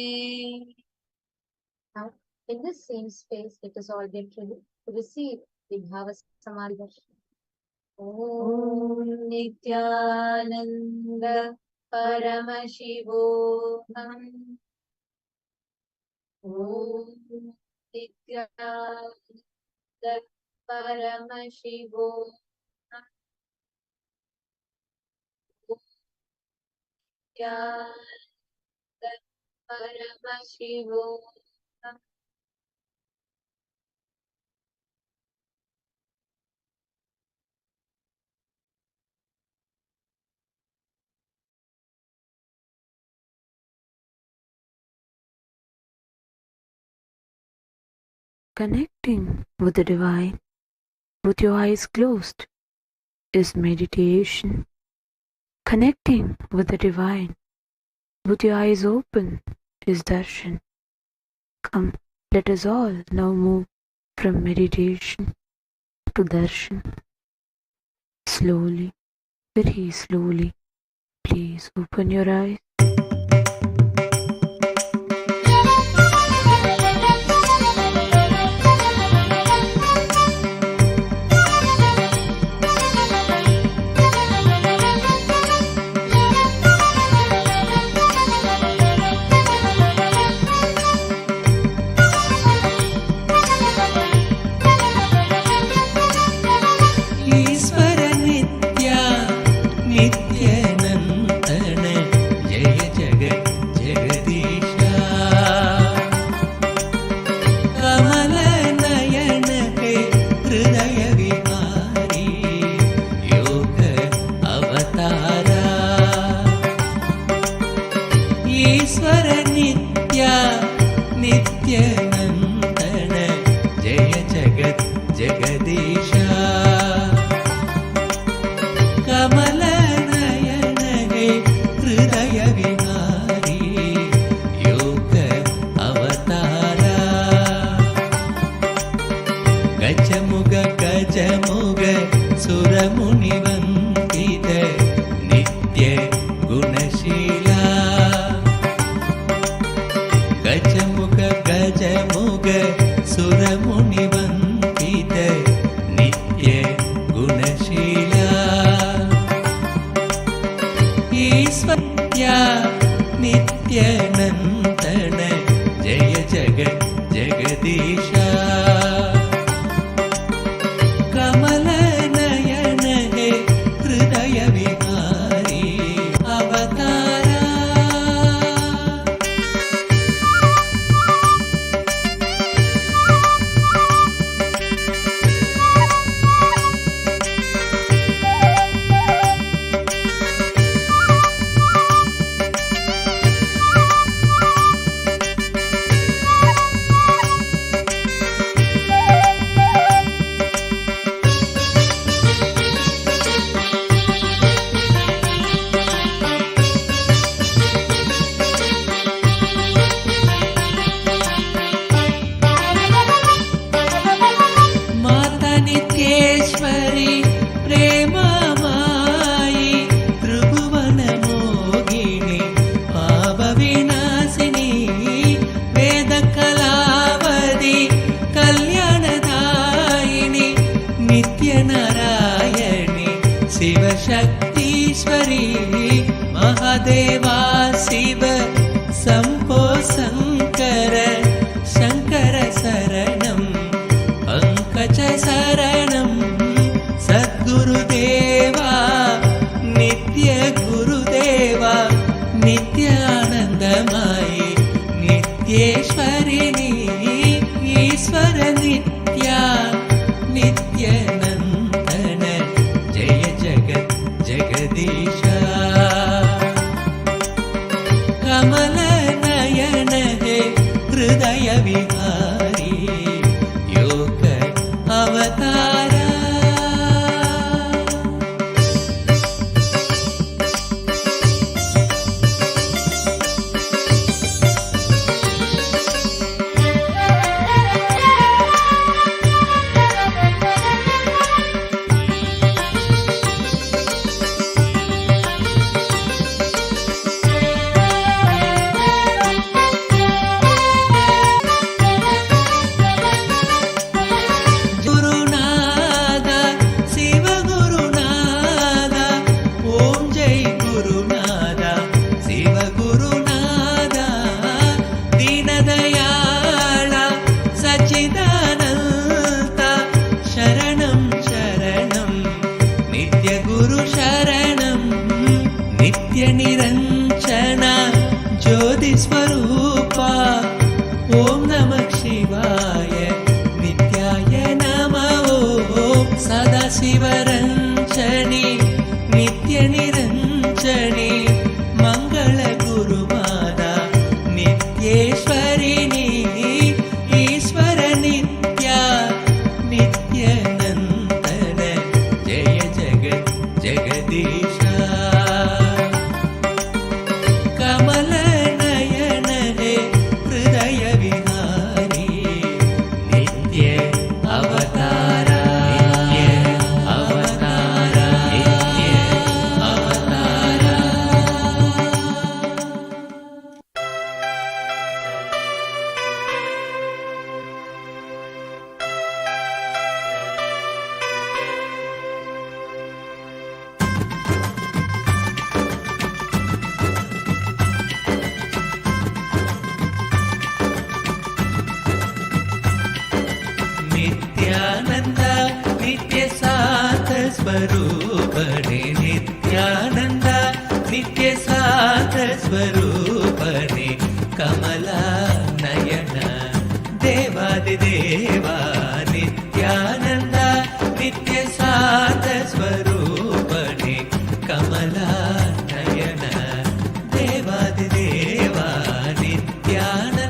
Now, in this same space, let us all get ready to receive the Bhava Samadhi Darshan. Om Nithyananda Paramashivam. Om Nithyananda Paramashivam. Paramashivam. Connecting with the divine with your eyes closed is meditation. Connecting with the divine with your eyes open is darshan. Come, let us all now move from meditation to darshan. Slowly, very slowly, please open your eyes. सुरमुनिवन्दित नित्य गुणशीला जगदीश कमल नयन हे हृदय विहारी अवतारा नित्येश्वरी प्रेममायि त्रिभुवन मोहिनी पापविनाशिनी वेदकलावधि कल्याणदायिनी नित्यनारायणी शिवशक्तीश्वरी महादेवा शिव शम्भो शङ्कर शङ्कर शरणम् पंकज शरणं सद्गुरुदेवा नित्य गुरुदेवा नित्यानन्दमयी नित्येश्वरिणी ईश्वर नित्या नित्यनन्दन जय जगत् जगदीश कमल नयन हे हृदय विहारी अवतारा निरंजन ज्योति स्वरूपा ओम नमः शिवाय नित्याय नमः ओम सदा शिवरंजनी नित्य निरंजनी मंगल गुरुमाता नित्येश्वरिणी ईश्वर नित्या नित्यानंदन जय जगत् जगदीश कमल नयन हे हृदय विहारी नित्य अवतारा नित्य अवतारा नित्य अवतारा नित्यानंद नित्य साथ स्वरूपणे नित्यानंद नित्य साथ स्वरूपणे कमला नयन देवादिदेवा नित्यानंद नित्य साथ स्वरूपणे कमला नयन देवादिदेवा नित्यानंद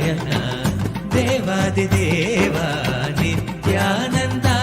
நயன தேவாதி தேவா நித்யானந்தா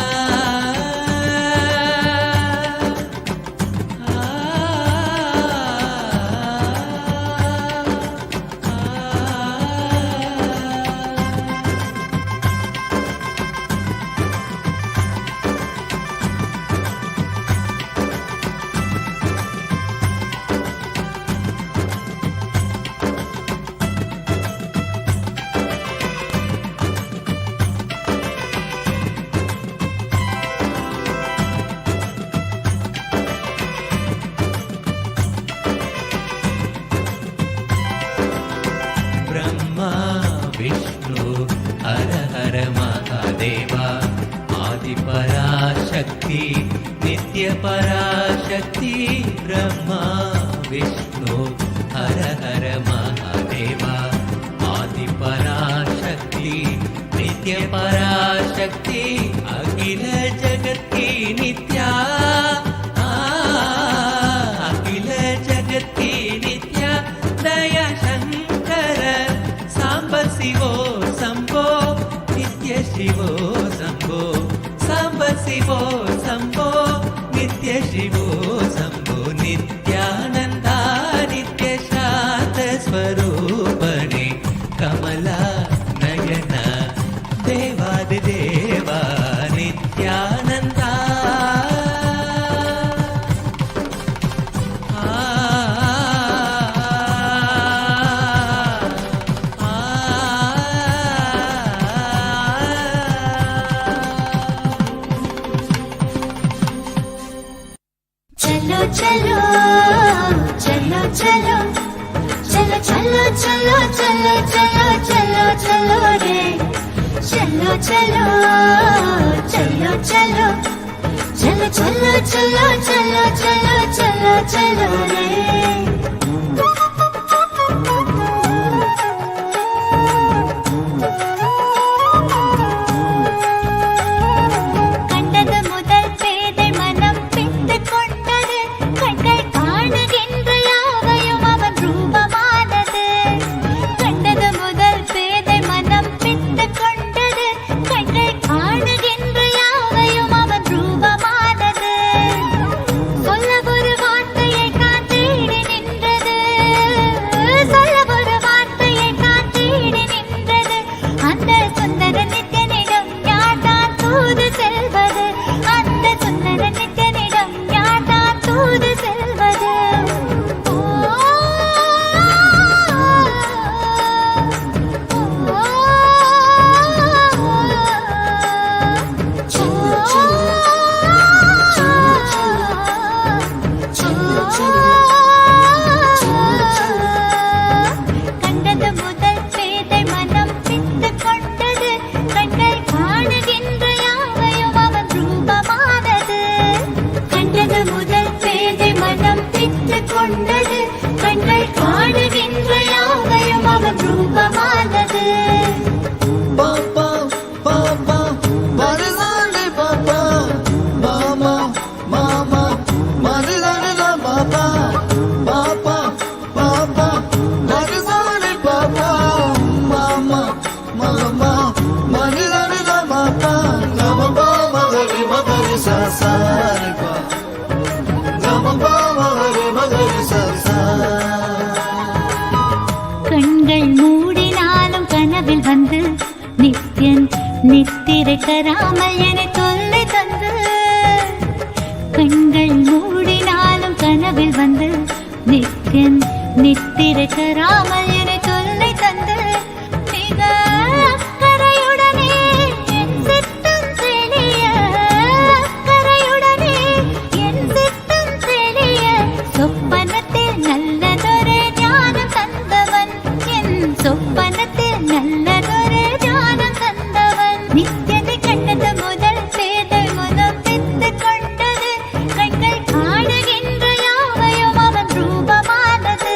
विष्णु हर हर महादेवा आदिपराशक्ति नित्य पराशक्ति ब्रह्मा विष्णु हर हर महादेवा आदिपराशक्ति नित्य पराशक्ति अखिल जगत की नित्या अखिल जगत की नित्या दया शंकर सांब शिवो शंभो नित्य शिवो शंभो सांब शिवो शंभो नित्य शिवो शंभो नित्यानंदा नित्य शांत स्वरूपणे कमला नयन देवादि देवा नित्यानंदा चलो चलो चलो चलो चलो चलो चलो चलो चलो चलो रे चलो चलो चलो चलो चलो चलो चलो चलो चलो चलो चलो रे நித்திரை தராமல் என்னை தொல்லை தந்து கண்கள் மூடினாலும் கனவில் வந்து நித்தியன் நித்திரை தராமல் என்னை தொல்லை தந்து மிக அக்கறையுடனே என் சித்தம் தெளிய அக்கறையுடனே என் சித்தம் தெளிய சொப்பனத்தில் நல்லதொரு ஞானம் தந்தவன் என் சொப்பனத்தில் நல்லதொரு ஞானம் தந்தவன் நித்தியதை கண்டது முதல் பேதை முதல் பித்து கொண்டது கண்கள் காணுகின்ற யாவையும் அவன் ரூபமானது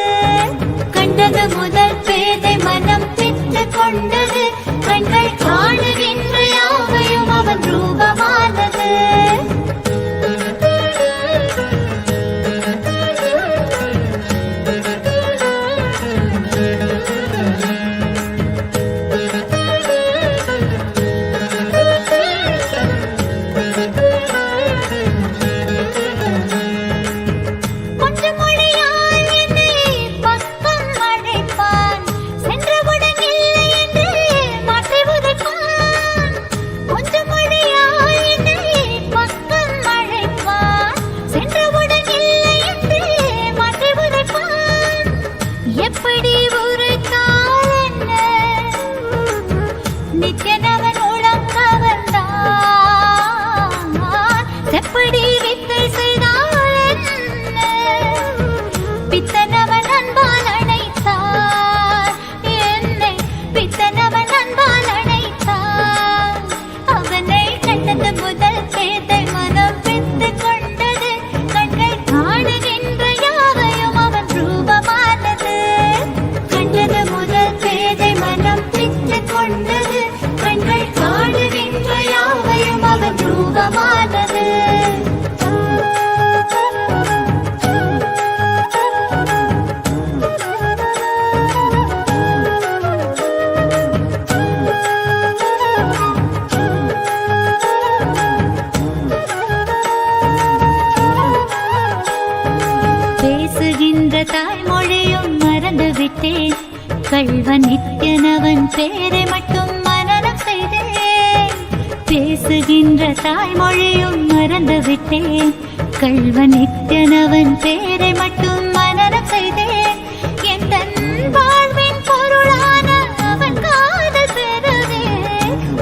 கண்டது முதல் பேதை மனம் பித்து கொண்டது கண்கள் காணுகின்ற யாவையும் அவன் ரூபமானது கள்வன் நித்யனவன் பேரை மட்டும் மனனம் செய்தேன். பேசுகின்ற தாய்மொழியும் மறந்துவிட்டேன். கள்வன் நித்யனவன் பேரை மட்டும் மனனம் செய்தேன். என் தன் வாழ்வின் பொருளான அவன் காதல் பெறவே,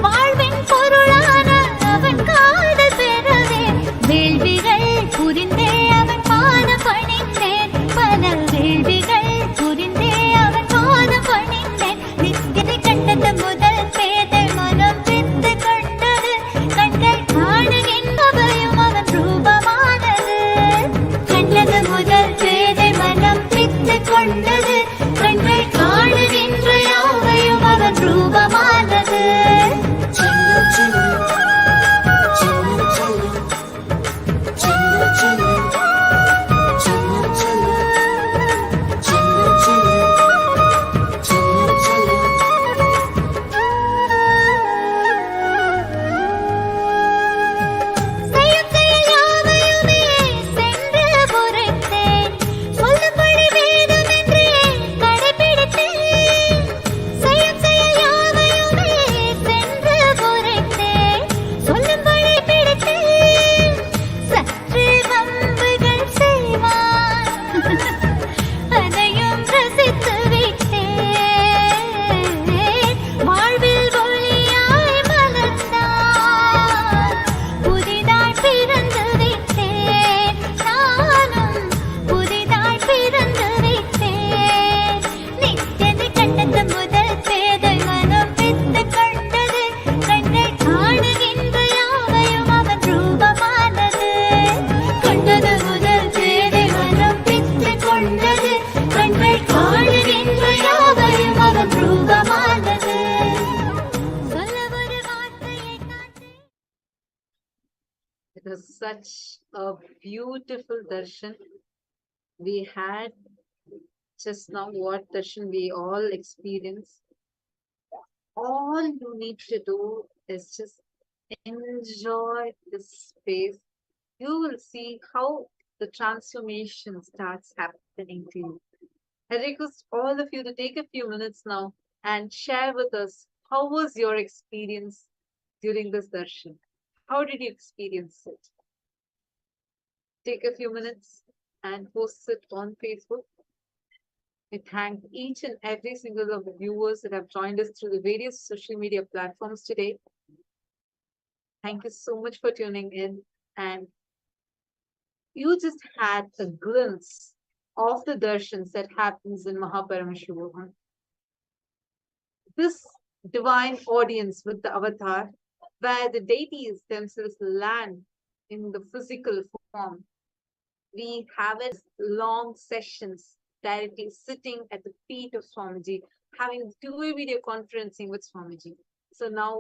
வாழ்வின் பொருளான அவன் காதல் பெறவே, வேள்விகள் புரிந்தே அவன் பாதம் பணிந்தேன். பல வேள்விகள் புரிந்தே அவன் பாதம் பணிந்தேன். நித்தியதை கண்டது முதல் பேதை மனம் பித்து கொண்டது. கண்கள் காணுகின்றவையும் அவன் ரூபமானது. கண்டது முதல் பேதை மனம் பித்து கொண்டது. கண்கள் காணுகின்ற யாவையும் அவன் ரூபமானது. செய்யும் செயல் யாவையுமே சென்று உரைத்தேன். சொல்லும்படி வேதமென்றே கடைப்பிடித்தேன். செய்யும் செயல் யாவையுமே சென்று உரைத்தேன். சொல்லும்படி பிடித்தேன். சற்று வம்புகள் செய்வான், அதையும் ரசித்து விட்டேன். வாழ்வில் ஒளியாய் மலர்ந்தான். புதிதாய் பிறந்து விட்டேன். நானும் புதிதாய் பிறந்து விட்டேன். நித்தியதை கண்டது முதல் பேதை மனம் பித்து கொண்டது. கண்கள் காணுகின்ற யாவையும் அவன் ரூபமானது. கண்டது முதல் பேதை மனம் பித்து கொண்டது. கண்கள் காணுகின்ற யாவையும் அவன் ரூபமானது. சொல்ல ஒரு வார்த்தையை காட்டு. It was such a beautiful darshan we had just now. What darshan we all experienced. All you need to do is just enjoy this space. You will see how the transformation starts happening to you. I request all of you to take a few minutes now and share with us how was your experience during this darshan. How did you experience it? Take a few minutes and post it on Facebook. We thank each and every single of the viewers that have joined us through the various social media platforms today. Thank you so much for tuning in. And you just had a glimpse of the darshans that happens in Paramashivam. This divine audience with the avatar, where the deities themselves land in the physical form. We have it long sessions directly sitting at the feet of Swamiji, having two-way video conferencing with Swamiji. So now,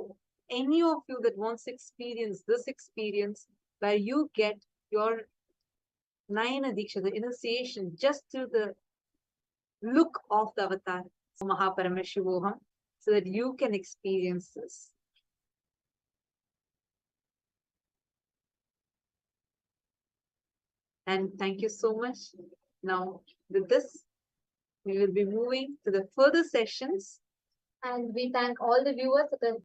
any of you that wants to experience this experience, where you get your Nayana Diksha, the initiation, just through the look of the avatar, Paramashivam, so that you can experience this. And thank you so much. Now, with this, we will be moving to the further sessions. And we thank all the viewers that are